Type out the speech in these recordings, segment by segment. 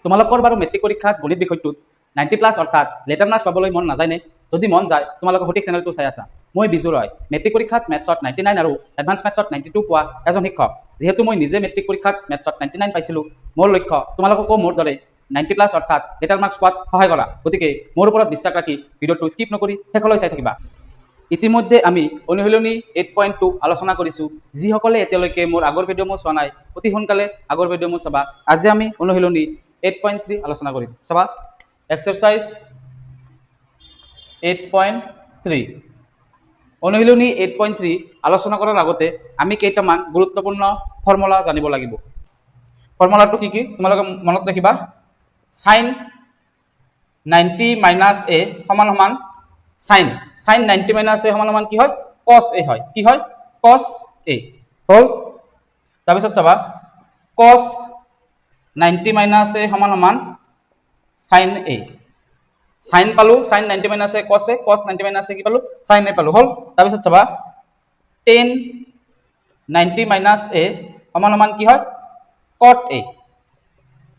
তোমালোকৰ বাৰু মেট্ৰিক পৰীক্ষাত গণিত বিষয়টোত 90+ অৰ্থাৎ লেটাৰ মাৰ্কছ পাবলৈ মন নাযায়নে? যদি মন যায় তোমালোকে সঠিক চেনেলটো চাই আছা। মই বিজু ৰয়, মেট্ৰিক পৰীক্ষাত মেথছত 99 আৰু এডভান্স মেথছত 92 পোৱা এজন শিক্ষক। যিহেতু মই নিজে মেট্ৰিক পৰীক্ষাত মেথছত 99 পাইছিলোঁ, মোৰ লক্ষ্য তোমালোককো মোৰ দৰে 90+ অৰ্থাৎ লেটাৰ মাৰ্কছ পোৱাত সহায় কৰা। গতিকে মোৰ ওপৰত বিশ্বাস ৰাখি ভিডিঅ'টো স্কিপ নকৰি শেষলৈ চাই থাকিবা। ইতিমধ্যে আমি অনুশীলনী 8.2 আলোচনা কৰিছোঁ। যিসকলে এতিয়ালৈকে মোৰ আগৰ ভিডিঅ'সমূহ চোৱা নাই, অতি সোনকালে আগৰ ভিডিঅ'সমূহ চাবা। আজি আমি অনুশীলনী 8.3 আলোচনা কৰিম। চাবা, এক্সাৰচাইজ 8.3। অনুশীলনী 8.3 আলোচনা কৰাৰ আগতে আমি কেইটামান গুৰুত্বপূৰ্ণ ফৰ্মুলা জানিব লাগিব। ফৰ্মুলাটো কি কি তোমালোকে মনত ৰাখিবা। sin 90 - a সমান সমান sin 90 - a সমান সমান কি হয়? cos a হয়। কি হয়? cos a হ'ল। তাৰপিছত চাবা, cos 90 - a সমান সমান sin a। sin পালো, sin 90 - a cos a, cos 90 - a কি পালো? sin a পালো। হ'ল। তাৰপিছত চাবা, tan 90 - a সমান সমান কি হয়? cot a।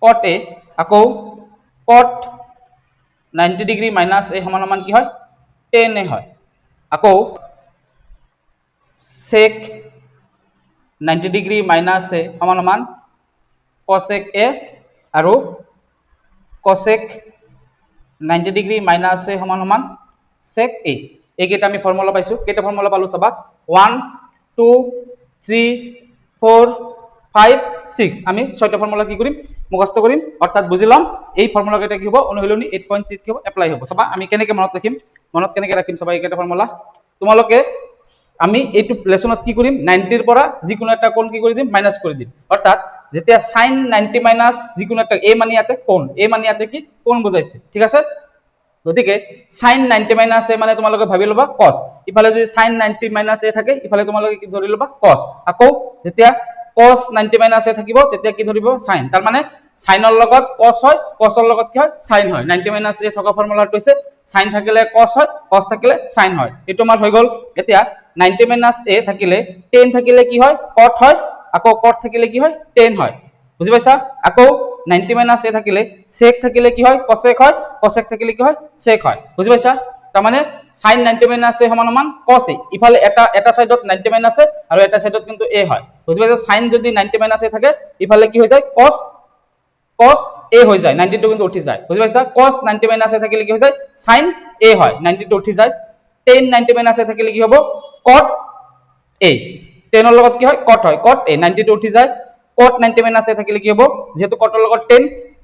cot a আকৌ cot 90° - a সমান সমান কি হয়? tan a হয়। আকৌ sec 90° - a সমান সমান cosec a আৰু cosec 90° - a সমান সমান sec a। এইকেইটা আমি ফৰ্মুলা পাইছো। কেইটা ফৰ্মুলা পালো চাবা, 1 2 3 4 5 6। আমি 6টা ফৰ্মুলা কি কৰিম? মুখস্থ কৰিম, অৰ্থাৎ বুজি ল'ম। এই ফৰ্মুলা কেইটা কি হ'ব? অনুশীলনী 8.3 কি হ'ব? এপ্লাই হ'ব। চাবা, আমি কেনেকৈ মনত ৰাখিম? মনত কেনেকৈ ৰাখিম চাবা এইকেইটা ফৰ্মুলা। তোমালোকে আমি এইটো লেসনত কি কৰিম? 90 ৰ পৰা যিকোনো এটা কোণ কি কৰি দিম? মাইনাস কৰি দিম। অৰ্থাৎ যেতিয়া sin 90 মাইনাস যিকোনো এটা a মানে ইয়াতে কোণ, a মানে ইয়াতে কি? কোণ বুজাইছে। ঠিক আছে? গতিকে sin 90 - a মানে তোমালোকে ভাবি ল'বা cos। ইফালে যদি sin 90 - a থাকে, ইফালে তোমালোকে কি ধৰি ল'বা? cos। আকৌ যেতিয়া cos 90 - a থাকিব, তেতিয়া কি ধৰিব? sin। তাৰ মানে sin ৰ লগত cos হয়, cos ৰ লগত কি হয়? sin হয়। 90 - a থকা ফৰ্মুলাটো হৈছে sin থাকিলে cos হয়, cos থাকিলে sin হয়। এইটো আমাৰ হৈ গ'ল। এতিয়া 90 - a থাকিলে tan থাকিলে কি হয়? cot হয়, আকৌ cot থাকিলে কি হয়? tan হয়। বুজি পাইছা? আকৌ 90 - a থাকিলে sec থাকিলে কি হয়? cosec হয়, cosec থাকিলে কি হয়? sec হয়। বুজি পাইছা? তাৰ মানে sin 90 - a সমান সমান cos a। ইফালে এটা সাইডত 90 আৰু এটা সাইডত কিন্তু a হয়। বুজি পাইছা? sin যদি 90 - a থাকে, ইফালে কি হৈ যায়? cos a হৈ যায়। 90 টো কিন্তু উঠি যায়। বুজি পাইছা? cos 90 - a থাকিলে কি হৈ যায়? sin a হয়। 90 টো উঠি যায়। tan 90 - a থাকিলে কি হ'ব? cot a। tan ৰ লগত কি হয়? cot হয়। cot a। 90 টো উঠি যায়। cot 90 - a থাকিলে কি হ'ব? যেহেতু cot ৰ লগত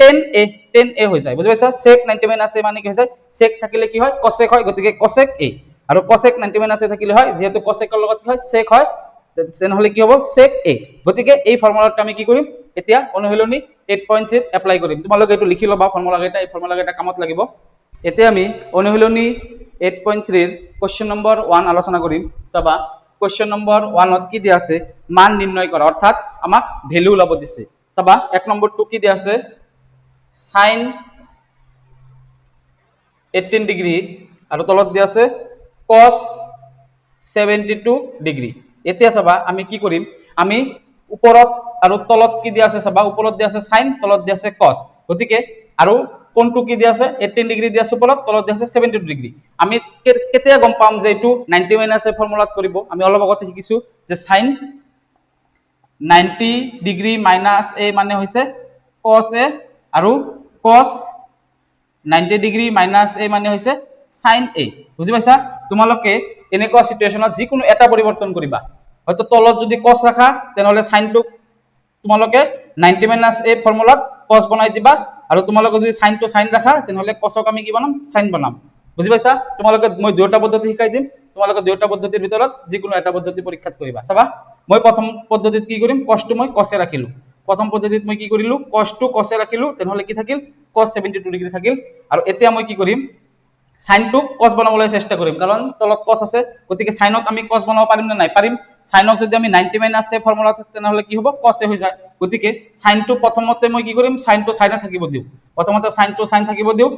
tan a হৈ যায়। বুজি পাইছা? sec 90 - a মানে কি হৈ যায়? sec থাকিলে কি হয়? cosec হয়। গতিকে cosec a। আৰু cosec 90 - a থাকিলে হয়, যেহেতু cosec ৰ লগত কি হয়? sec হয়, তেনেহলে কি হ'ব? sec a। গতিকে এই ফৰ্মুলাটো আমি কি কৰিম? এতিয়া অনুশীলনী 8.3 ত এপ্লাই কৰিম। তোমালোকে এইটো লিখি ল'বা ফৰ্মুলা কেইটা, এই ফৰ্মুলা কেইটা কামত লাগিব। এতিয়া আমি অনুশীলনী 8.3 ৰ কোৱেশ্চন নম্বৰ 1 আলোচনা কৰিম। চাবা, কোৱেশ্চন নম্বৰ 1 ত কি দিয়া আছে? মান নিৰ্ণয় কৰা, অৰ্থাৎ আমাক ভ্যালু ওলাব দিছে। চাবা, 1 নম্বৰটো কি দিয়া আছে? sin 18 ডিগ্ৰী আৰু তলত দিয়া আছে cos 72 ডিগ্ৰী। এতিয়া চাবা, আমি কি কৰিম? আমি ওপৰত আৰু তলত কি দিয়া আছে চাবা, ওপৰত দিয়া আছে sin, তলত দিয়া আছে cos। গতিকে আৰু কোনটো কি দিয়া আছে? 18 ডিগ্ৰী দিয়া আছে ওপৰত, তলত দিয়া আছে 72 ডিগ্ৰী। আমি কেতিয়া গম পাম যে এইটো 90 - a ফৰ্মুলাত কৰিব? আমি অলপ আগতে শিকিছো যে sin 90 ডিগ্ৰী - a মানে হৈছে cos a আৰু cos 90 ডিগ্ৰী - a মানে হৈছে sin a। বুজি পাইছা? তোমালোকে এনেকুৱা সিচুৱেশনত যিকোনো এটা পৰিৱৰ্তন কৰিবা। হয়তো তলত যদি cos ৰাখা, তেনেহলে sin টো তোমালোকে 90 - a ফৰ্মুলাত cos বনাই দিবা, আৰু তোমালোকে যদি sin টো sin ৰাখা, তেনেহলে cos ক আমি কি বনাম? sin বনাম। বুজি পাইছা? তোমালোকে মই দুয়োটা পদ্ধতি শিকাই দিম, তোমালোকে দুয়োটা পদ্ধতিৰ ভিতৰত যিকোনো এটা পদ্ধতি পৰীক্ষাত কৰিবা। চাবা, মই প্ৰথম পদ্ধতিত কি কৰিম? cos টো মই cos এ ৰাখিলো। প্ৰথম পদ্ধতিত মই কি কৰিলো? cos টো cos এ ৰাখিলো, তেনেহলে কি থাকিল? cos 72 ডিগ্ৰী থাকিল। আৰু এতিয়া মই কি কৰিম? sin টো cos বনাবলৈ চেষ্টা কৰিম, কাৰণ তলত cos আছে। গতিকে sin ক আমি cos বনাব পাৰিম নে নাই? পাৰিম। sin ক যদি আমি 90 - a ফৰ্মুলা থাকে, তেনেহলে কি হ'ব? cos এ হৈ যায়। গতিকে sin টো প্ৰথমতে মই কি কৰিম? sin টো sin এ থাকিব দিওঁ। প্ৰথমতে sin টো sin থাকিব দিওঁ।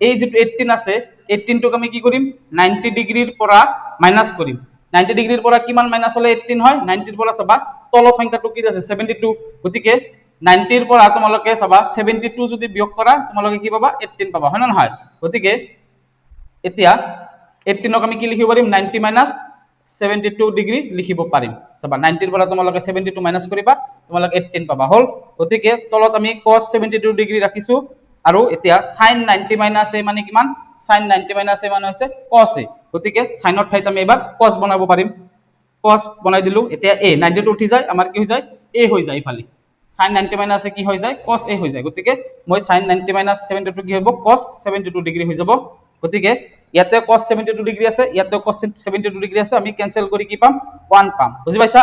এই যে 18 আছে, 18 টোক আমি কি কৰিম? 90 ডিগ্ৰীৰ পৰা মাইনাস কৰিম। 90 ডিগ্ৰীৰ পৰা কিমান মাইনাস হলে 18 হয়? 90 ৰ পৰা চাবা, তলত সংখ্যাটো কি আছে? 72। গতিকে 90 পৰা তোমালোকে চাবা 72 যদি বিয়োগ কৰা তোমালোকে কি পাবা 18 পাবা হয় না নহয় গতিকে এতিয়া 18ক আমি কি লিখিব পাৰিম 90 মাইনাস 72 ডিগ্ৰী লিখিব পাৰিম চাবা 90 পৰা তোমালোকে 72 মাইনাস কৰিবা তোমালোকে 18 পাবা হল গতিকে তলত আমি cos 72 ডিগ্ৰী ৰাখিছো আৰু এতিয়া sin 90 মাইনাস a মানে কিমান sin 90 মাইনাস a মানে হৈছে cos a গতিকে sin ৰ ঠাইত আমি এবাৰ cos বনাব পাৰিম cos বনাই দিলো এতিয়া a 90 টো উঠি যায় আমাৰ কি হৈ যায় a হৈ যায় ইফালে sin 90 মাইনাস a কি হৈ যায় cos a হৈ যায় গতিকে মই sin 90 মাইনাস 72 কি হ'ব cos 72 ডিগ্ৰী হৈ যাব গতিকে ইয়াতে cos 72 ডিগ্ৰী আছে ইয়াতে cos 72 ডিগ্ৰী আছে আমি ক্যান্সেল কৰি কি পাম 1 পাম বুজি পাইছা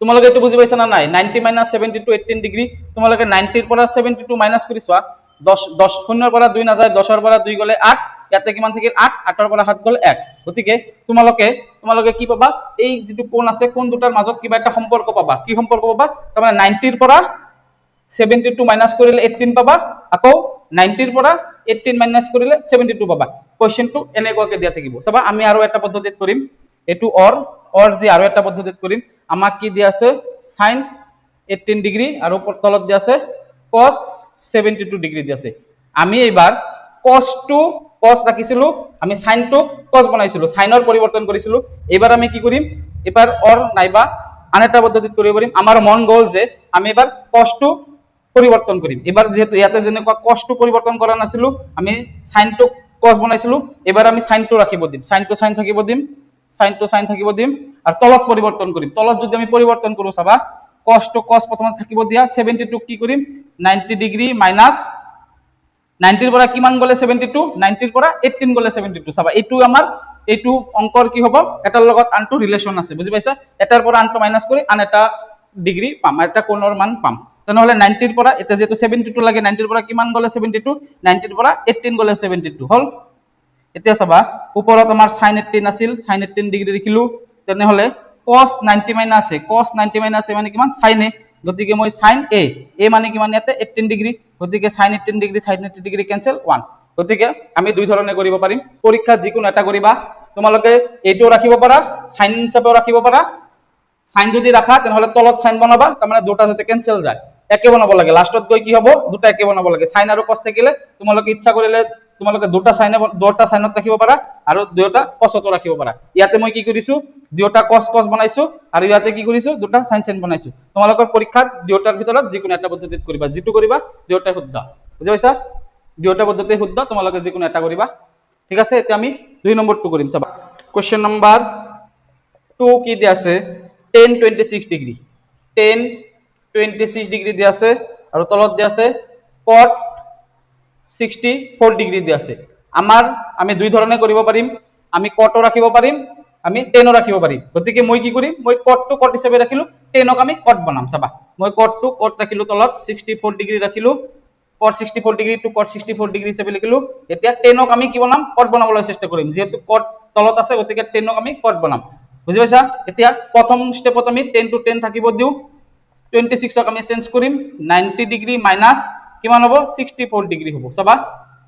তোমালোকে এটো বুজি পাইছা না নাই 90 মাইনাস 72 18 ডিগ্ৰী তোমালোকে 90 ৰ পৰা 72 মাইনাস কৰি চোৱা 10 10 শূন্যৰ পৰা 2 না যায় 10 ৰ পৰা 2 গলে 8 ইয়াতে কিমান থাকিল 8 8 ৰ পৰা 7 গলে 1 গতিকে তোমালোকে কি পাবা এই যেটো কোণ আছে কোণ দুটাৰ মাজত কিবা এটা সম্পৰ্ক পাবা কি সম্পৰ্ক পাবা তাৰমানে 90 ৰ পৰা 72 মাইনাস কৰিলে 18 পাবা আকৌ 90 ৰ পৰা 18 মাইনাস কৰিলে 72 পাবা কোৱেশ্চনটো এনেকুৱাকে দিয়া থাকিব চাবা আমি আৰু এটা পদ্ধতিত কৰিম এটো অৰ দি আৰু এটা পদ্ধতিত কৰিম আমাক কি দিয়া আছে sin 18 ডিগ্ৰী আৰু তলত দিয়া আছে cos 72 ডিগ্ৰী দিয়া আছে আমি এবাৰ cos টো cos ৰাখিছিলো আমি sin টো cos বনাইছিলো sinৰ পৰিৱৰ্তন কৰিছিলো এবাৰ আমি কি কৰিম এবাৰ অৰ নাইবা আন এটা পদ্ধতিত কৰিব পাৰিম আমাৰ মন গল যে আমি এবাৰ cos টো পৰিৱৰ্তন কৰিম এবাৰ যেহেতু ইয়াতে যেনেকুৱা cos টো পৰিৱৰ্তন কৰা নাছিলো আমি sin টো cos বনাইছিলো এবাৰ আমি sin টো ৰাখিব দিম sin টো sin থাকিব দিম sin টো sin থাকিব দিম আৰু তলত পৰিৱৰ্তন কৰিম তলত যদি আমি পৰিৱৰ্তন কৰো চাবা cos টো cos প্ৰথমত থাকিব দিয়া 72 কি কৰিম 90 ডিগ্ৰী মাইনাস 90 ৰ পৰা কিমান গলে 72 90 ৰ পৰা 18 গলে 72 চাবা এইটো অংকৰ কি হ'ব এটাৰ লগত আনটো ৰিলেচন আছে বুজি পাইছা এটাৰ পৰা আনটো মাইনাস কৰি আন এটা ডিগ্ৰী পাম এটা কোণৰ মান পাম তেনেহলে 90 ৰ পৰা এটা যেটো 72 লাগে 90 ৰ পৰা কিমান গলে 72 90 ৰ পৰা 18 গলে 72 হল এতিয়া চাবা ওপৰত আমাৰ sin 18 আছিল sin 18 ডিগ্ৰী লিখিলো তেনেহলে cos 90 মাইনাস আছে cos 90 মাইনাস মানে কিমান sin a গতিকে মই sin a মানে কিমান ইয়াতে 18 ডিগ্ৰী গতিকে sin 18 degree sin 80 degree cancel 1 গতিকে আমি দুই ধৰণে কৰিব পাৰিম পৰীক্ষা যিকোনো এটা কৰিবা তোমালোকে এইটো ৰাখিব পাৰা sin হিচাপেও ৰাখিব পাৰা sin যদি ৰাখা তেনেহলে তলত sin বনাবা তাৰমানে দুটা যাতে ক্যান্সেল যায় একে বনাব লাগে লাষ্টত গৈ কি হ'ব দুটা একে বনাব লাগে sin আৰু cos থাকিলে তোমালোকে ইচ্ছা কৰিলে তোমালোকে দুটা সাইনত ৰাখিব পাৰা আৰু দুটা cosত ৰাখিব পাৰা ইয়াতে মই কি কৰিছো দুটা cos বনাইছো আৰু ইয়াতে কি কৰিছো দুটা sin বনাইছো তোমালোকৰ পৰীক্ষাত দুটাৰ ভিতৰত যিকোনো এটা পদ্ধতিত কৰিবা যেটো কৰিবা দুটা শুদ্ধ বুজি পাইছা দুটা পদ্ধতি শুদ্ধ তোমালোকে যিকোনো এটা কৰিবা ঠিক আছে এতিয়া আমি 2 নম্বৰটো কৰিম চাবা কোৱেশ্চন নম্বৰ 2 কি দিয়া আছে tan 26 ডিগ্ৰী tan 26 ডিগ্ৰী দিয়া আছে আৰু তলত দিয়া আছে cot 64 ডিগ্ৰী দিয়া আছে আমি দুই ধৰণে কৰিব পাৰিম আমি cot ৰাখিব পাৰিম আমি tan ৰাখিব পাৰিম গতিকে মই কি কৰিম মই cot টো cot হিচাপে ৰাখিলো tan ক আমি cot বনাম চাবা মই cot টো cot ৰাখিলো তলত 64 ডিগ্ৰী ৰাখিলো cot 64 degree to cot 64 degree হিচাপে লিখিলো এতিয়া tan ক আমি কি বনাম cot বনাবলৈ চেষ্টা কৰিম যেহেতু cot তলত আছে গতিকে tan ক আমি cot বনাম বুজি পাইছা এতিয়া প্ৰথম স্টেপত আমি tan টু tan থাকিব দিও 26 ক আমি চেঞ্জ কৰিম 90 ডিগ্ৰী মাইনাস কিমান হ'ব 64 ডিগ্ৰী হ'ব চাবা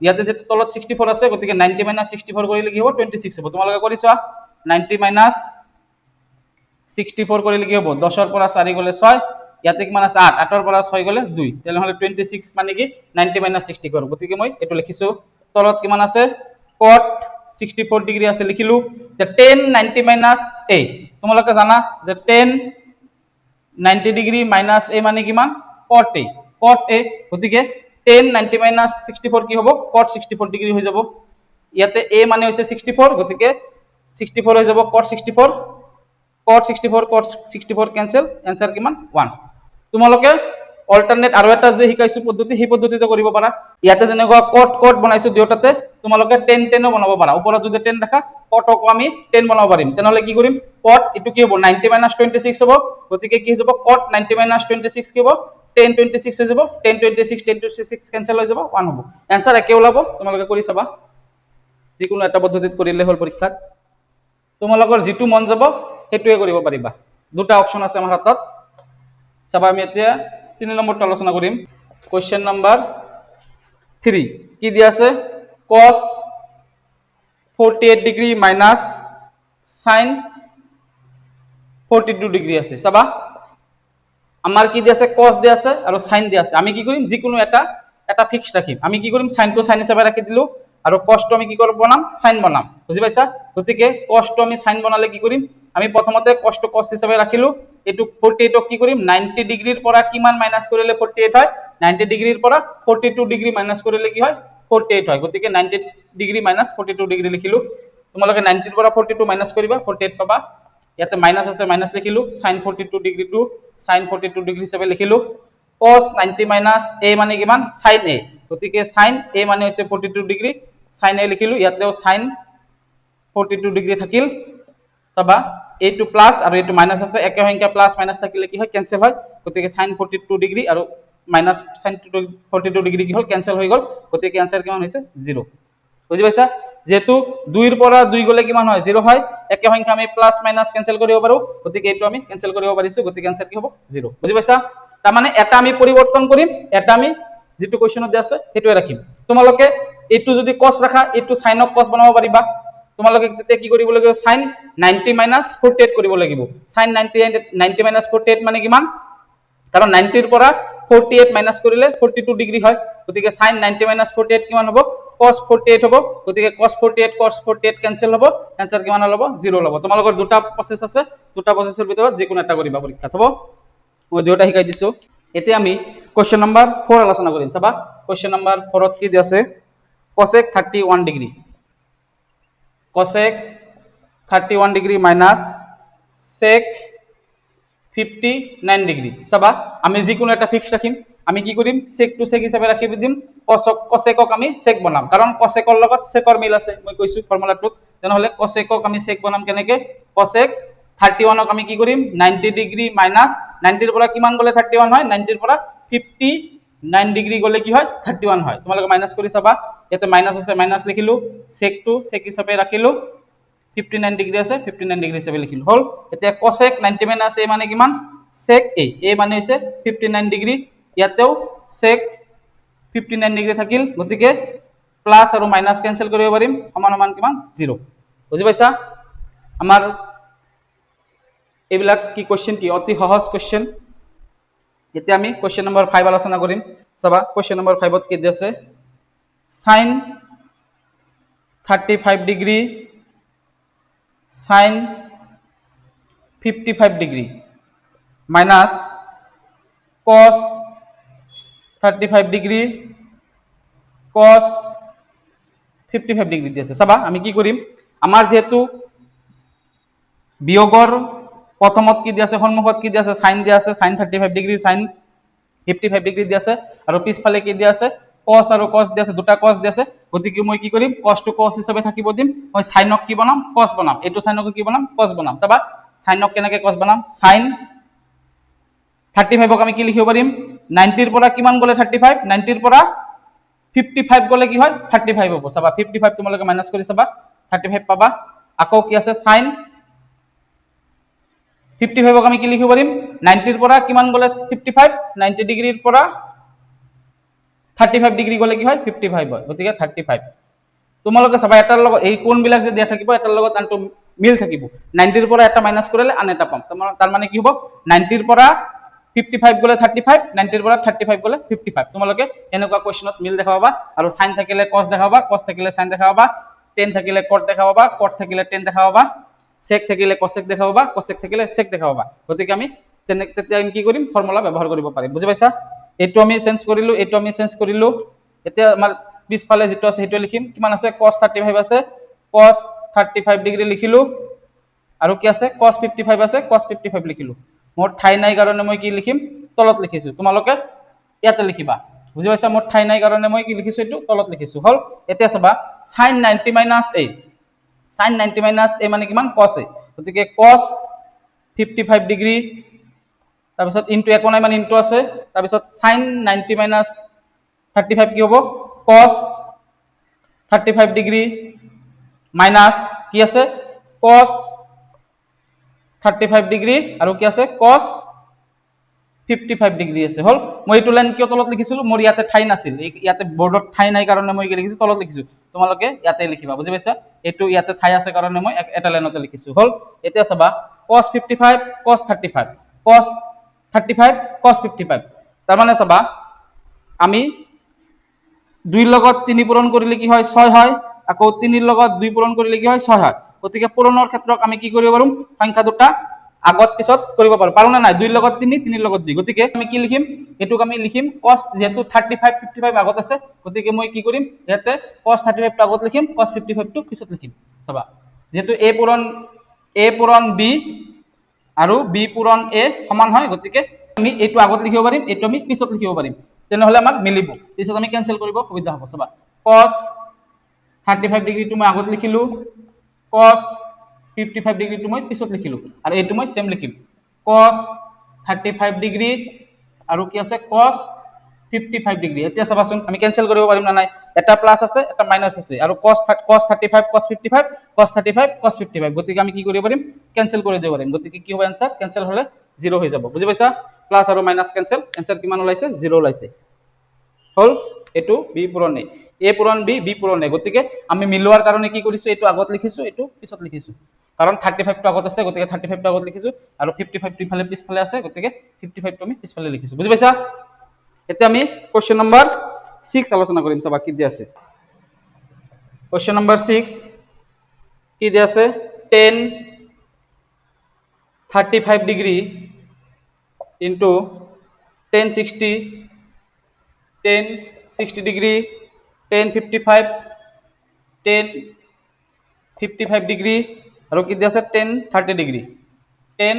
ইয়াতে যেটো তলত 64 আছে গতিকে 90 মাইনাস 64 কৰিলে কি হ'ব 26 হ'ব তোমালোকে কৰি চোৱা 90 মাইনাস 64 কৰিলে কি হ'ব 10 ৰ পৰা 4 গলে 6 ইয়াতে কিমান আছে 8 8 ৰ পৰা 6 গলে 2 তেনেহলে 26 মানে কি 90 মাইনাস 64 গতিকে মই এটো লিখিছো তলত কিমান আছে cot 64 ডিগ্ৰী আছে লিখিলো তে tan 90 মাইনাস a তোমালোকে জানা যে tan 90 ডিগ্ৰী মাইনাস a মানে কিমান cot a গতিকে tan 90 মাইনাস 64 কি হ'ব cot 64 ডিগ্ৰী হৈ যাব ইয়াতে a মানে হৈছে 64 গতিকে 64 হৈ যাব cot 64 ক্যান্সেল आंसर কিমান 1 তোমালোকে অল্টারনেট আৰু এটা যে শিকাইছো পদ্ধতি সেই পদ্ধতিতে কৰিব পাৰা ইয়াতে যেনেকুৱা cot বনাইছো দুটাতে তোমালোকে tan tan বনাব পাৰা ওপৰত যদি tan ৰাখা cot ক আমি tan বনাব পাৰিম তেনেহলে কি কৰিম cot এটো কি হ'ব 90 26 হ'ব গতিকে কি হ'ব cot 90 26 কি হ'ব tan 26 হৈ যাব tan 26 ক্যান্সেল হৈ যাব 1 হ'ব आंसर একে ওলাব তোমালোকে কৰি চাবা যিকোনো এটা পদ্ধতিত কৰিলে হল পৰীক্ষাত তোমালোকৰ যেটো মন যাব হেতুৱে কৰিব পাৰিবা দুটা অপচন আছে আমাৰ হাতত চাবা আমি এতিয়া 3 নম্বৰটো আলোচনা কৰিম কোৱেশ্চন নম্বৰ 3 কি দিয়া আছে cos 48 degree minus sin 42 degree আছে চাবা আমার কি দিয়ে আছে cos দিয়ে আছে আর sin দিয়ে আছে আমি কি করিম যিকোনো এটা ফিক্স রাখিম আমি কি করিম sin টো sin হিসাবে রাখি দিলো আর cos টো আমি কি করব বনাম sin বনাম বুঝি পাইছা গতিকে cos টো আমি sin বনালে কি করিম আমি প্ৰথমতে cos টো cos হিসাবে ৰাখিলো এটু 48 ক কি কৰিম 90 ডিগ্ৰিৰ পৰা কিমান মাইনাস কৰিলে 48 হয় 90 ডিগ্ৰিৰ পৰা 42 ডিগ্ৰি মাইনাস কৰিলে কি হয় 48 হয় গতিকে 90 ডিগ্ৰি মাইনাস 42 ডিগ্ৰি লিখিলো তোমালোকে 90 ৰ পৰা 42 মাইনাস কৰিবা 48 পাবা ইয়াতে মাইনাস আছে মাইনাস লিখিলো sin 42 degree to sin 42 degree হিসাবে লিখিলো cos 90 মাইনাস a মানে কিমান sin a গতিকে sin a মানে হৈছে 42 ডিগ্রি sin a লিখিলো ইয়াতেও sin 42 ডিগ্রি থাকিল চাবা a2 প্লাস আৰু a2 মাইনাস আছে একে সংখ্যা প্লাস মাইনাস থাকিলে কি হয় ক্যান্সেল হয় গতিকে sin 42 ডিগ্রি আৰু মাইনাস sin 42 ডিগ্রি কি হল ক্যান্সেল হৈ গল গতিকে आंसर কিমান হৈছে 0 বুজি পাইছা যেহেতু 2 এর পৰা 2 গলে কিমান হয় 0 হয় একে সংখ্যা আমি প্লাস মাইনাস ক্যান্সেল কৰিব পাৰো গতিকে এইটো আমি ক্যান্সেল কৰিব পাৰিছো গতিকে आंसर কি হ'ব 0 বুজি পাইছা তাৰ মানে এটা আমি পৰিৱৰ্তন কৰিম এটা আমি যেটো কোৱেশ্চনত দিয়া আছে হেতুৱে ৰাখিম তোমালোকে এইটো যদি cos ৰাখা এইটো sin ক cos বনাব পাৰিবা তোমালোকে তেতিয়া কি কৰিব লাগিব sin 90 48 কৰিব লাগিব sin 90 48 মানে কিমান কাৰণ 90 এৰ পৰা 48 মাইনাস কৰিলে 42 ডিগ্রি হয় গতিকে sin 90 48 কিমান হ'ব cos 48 হ'ব গতিকে cos 48 ক্যান্সেল হ'ব आंसर কিমান হ'ব 0 হ'ব তোমালোকৰ দুটা প্ৰসেস আছে দুটা প্ৰসেসৰ ভিতৰত যে কোনো এটা কৰিবা পৰীক্ষাত হ'ব মই দুটা শিকাই দিছো এতিয়া আমি কোশ্চেন নাম্বাৰ 4 আলোচনা কৰিম চাবা কোশ্চেন নাম্বার 4 ত কি দি আছে cosec 31 degree cosec 31 degree minus sec 59 degree চাবা আমি যে কোনো একটা ফিক্স রাখিম আমি কি করিম sec to sec হিসাবে রাখি দিম cosec ক আমি sec বনাম কারণ cosec ৰ লগত sec ৰ মিল আছে মই কৈছো ফৰ্মুলাটো তেনহলে cosec ক আমি sec বনাম কেনেকে cosec 31 ক আমি কি করিম 90 ডিগ্রি মাইনাস 90 এর পৰা কিমান গলে 31 হয় 90 এৰ পৰা 59 ডিগ্ৰি গলে কি হয় 31 হয় তোমালোকে মাইনাস কৰি চাবা ইয়াতে মাইনাস আছে মাইনাস লিখিলো sec to sec হিসাবে রাখিলো 59 ডিগ্রি আছে 59 ডিগ্রি হিসাবে লিখিলো হল এতিয়া cosec 90 মাইনাস a মানে কিমান sec a মানে হৈছে 59 ডিগ্রি ইয়াতেও sec 59 ডিগ্রি থাকিল গতিকে প্লাস আৰু মাইনাস ক্যান্সেল কৰিব পাৰিম সমান সমান কিমান 0 বুজি পাইছা আমাৰ এইবিলাক কি কোশ্চেন কি অতি সহজ কোশ্চেন এতিয়া আমি কোশ্চেন নম্বৰ 5 আলোচনা কৰিম চাবা কোশ্চেন নম্বৰ 5 ত কি দি আছে sin 35 degree sin 55 degree minus cos 35 degree cos 55 degree দিয়েছে চাবা আমি কি কৰিম আমাৰ যেহেতু বিয়োগৰ প্ৰথমত কি দি আছে সন্মুখত কি দি আছে sin দি আছে sin 35 ডিগ্রি sin 55 ডিগ্রি দি আছে আৰু পিছফালে কি দি আছে cos আৰু cos দি আছে দুটা cos দি আছে গতিকে মই কি কৰিম cos to cos হিচাপে থাকিব দিম মই sin ক কি বনাম cos বনাম এটো sin ক কি বনাম cos বনাম চাবা sin ক কেনেকে cos বনাম sin 35 ক আমি কি লিখিব পাৰিম 90 এৰ পৰা কিমান গলে 35 90 এৰ পৰা 55 গলে কি হয় 35 হ'ব চাবা 55 তোমালোকে মাইনাস কৰি চাবা 35 পাবা আকৌ কি আছে sin 55 ক আমি কি লিখিব পাৰিম 90 এৰ পৰা কিমান গলে 55 90 ডিগ্ৰিৰ পৰা 35 ডিগ্ৰি গলে কি হয় 55 হয় গতিকে 35 তোমালোকে চাবা এটাৰ লগত এই কোন বিলাক যে দিয়া থাকিব এটাৰ লগত আনটো মিল থাকিব 90 এৰ পৰা এটা মাইনাস কৰিলে আন এটা পাম তাৰ মানে কি হ'ব 90 এৰ পৰা 55 গলে 35 90 এৰ পৰা 35 গলে 55 তোমালোকে এনেকুৱা কোশ্চেনত মিল দেখাবা আৰু sin থাকিলে cos দেখাবা cos থাকিলে sin দেখাবা tan থাকিলে cot দেখাবা cot থাকিলে tan দেখাবা sec থাকিলে cosec দেখাবা cosec থাকিলে sec দেখাবা গতিকে আমি তেতিয়া আমি কি কৰিম ফৰ্মুলা ব্যৱহাৰ কৰিব পাৰিম বুজি পাইছা এটো আমি চেঞ্জ কৰিলো এটো আমি চেঞ্জ কৰিলো এতিয়া আমাৰ পিছফালে যেটো আছে হেটো লিখিম কিমান আছে cos 35 আছে cos 35 ডিগ্রি লিখিলো আৰু কি আছে cos 55 আছে cos 55 লিখিলো মোট ঠাই নাই কাৰণে মই কি লিখিম তলত লিখিছো তোমালোকে ইয়াতে লিখিবা বুজি পাইছা মোট ঠাই নাই কাৰণে মই কি লিখিছো এটো তলত লিখিছো হল এতিয়া চাবা sin 90 - a sin 90 - a মানে কিমান cos a গতিকে cos 55 ডিগ্রি তাৰ পিছত ইনটু একো নাই মানে ইনটু আছে তাৰ পিছত sin 90 - 35 কি হ'ব cos 35 ডিগ্ৰি মাইনাস কি আছে cos 35 ডিগ্ৰি আৰু কি আছে cos 55 ডিগ্ৰি আছে হল মই এইটো লাইন কিয় তলত লিখিছিলো মোৰ ইয়াতে ঠাই নাছিল ইয়াতে বৰ্ডত ঠাই নাই কাৰণে মই কি লিখিছো তলত লিখিছো তোমালোকে ইয়াতে লিখিবা বুজি পাইছা এইটো ইয়াতে ঠাই আছে কাৰণে মই এটা লাইনতে লিখিছো হল এতিয়া চাবা cos 55 cos 35 cos 35 cos 55 তার মানে চাবা আমি 2 লগত 3 পূরণ কৰিলে কি হয় 6 হয় আকৌ 3 ৰ লগত 2 পূৰণ কৰিলে কি হয় 6 হয় গতিকে পূৰণৰ ক্ষেত্ৰত আমি কি কৰিব পাৰো সংখ্যা দুটা আগত পিছত কৰিব পাৰো পাৰো না নাই 2 ৰ লগত 3 3 ৰ লগত 2 গতিকে আমি কি লিখিম এটুক আমি লিখিম cos যেহেতু 35 55 আগত আছে গতিকে মই কি কৰিম ইয়াতে cos 35 টো আগত লিখিম cos 55 টো পিছত লিখিম চাবা যেহেতু a পূরণ b আৰু b পূৰণ a সমান হয় গতিকে আমি এইটো আগত লিখিব পাৰিম এইটো আমি পিছত লিখিব পাৰিম তেনেহলে আমাৰ মিলিব পিছত আমি কেনসেল কৰিব সুবিধা হ'ব চাবা cos 35 ডিগ্ৰী টো মই আগত লিখিলো cos 55 ডিগ্ৰী টো মই পিছত লিখিলো আৰু এইটো মই সেম লিখিম cos 35 ডিগ্ৰী আৰু কি আছে cos 55 ডিগ্ৰী এতিয়া চাবাচোন আমি কেনসেল কৰিব পাৰিম না নাই এটা প্লাস আছে এটা মাইনাস আছে আৰু cos 35 cos 55 cos 35 cos 55 গতিকে আমি কি কৰিব পাৰিম কেনসেল কৰি দিব পাৰিম গতিকে কি হ'ব आंसर কেনসেল হলে 0 হৈ যাব বুজি পাইছা প্লাস আৰু মাইনাস কেনসেল आंसर কিমান ওলাইছে 0 ওলাইছে হল এটু b পূরণ a পূরণ b b পূরণ a গতিকে আমি মিলোৱাৰ কাৰণে কি কৰিছো এটু আগত লিখিছো এটু পিছত লিখিছো কাৰণ 35 টো আগত আছে গতিকে 35 টো আগত লিখিছো আৰু 55 টো ইফালে পিছফালে আছে গতিকে 55 টো আমি পিছফালে লিখিছো বুজি পাইছা এতিয়া আমি কোশ্চেন নম্বৰ 6 আলোচনা কৰিম চাবা কি দি আছে কোশ্চেন নম্বৰ 6 কি দি আছে tan 35 degree into tan 60 tan 60 degree tan 55 tan 55 degree আৰু কি দি আছে tan 30 degree tan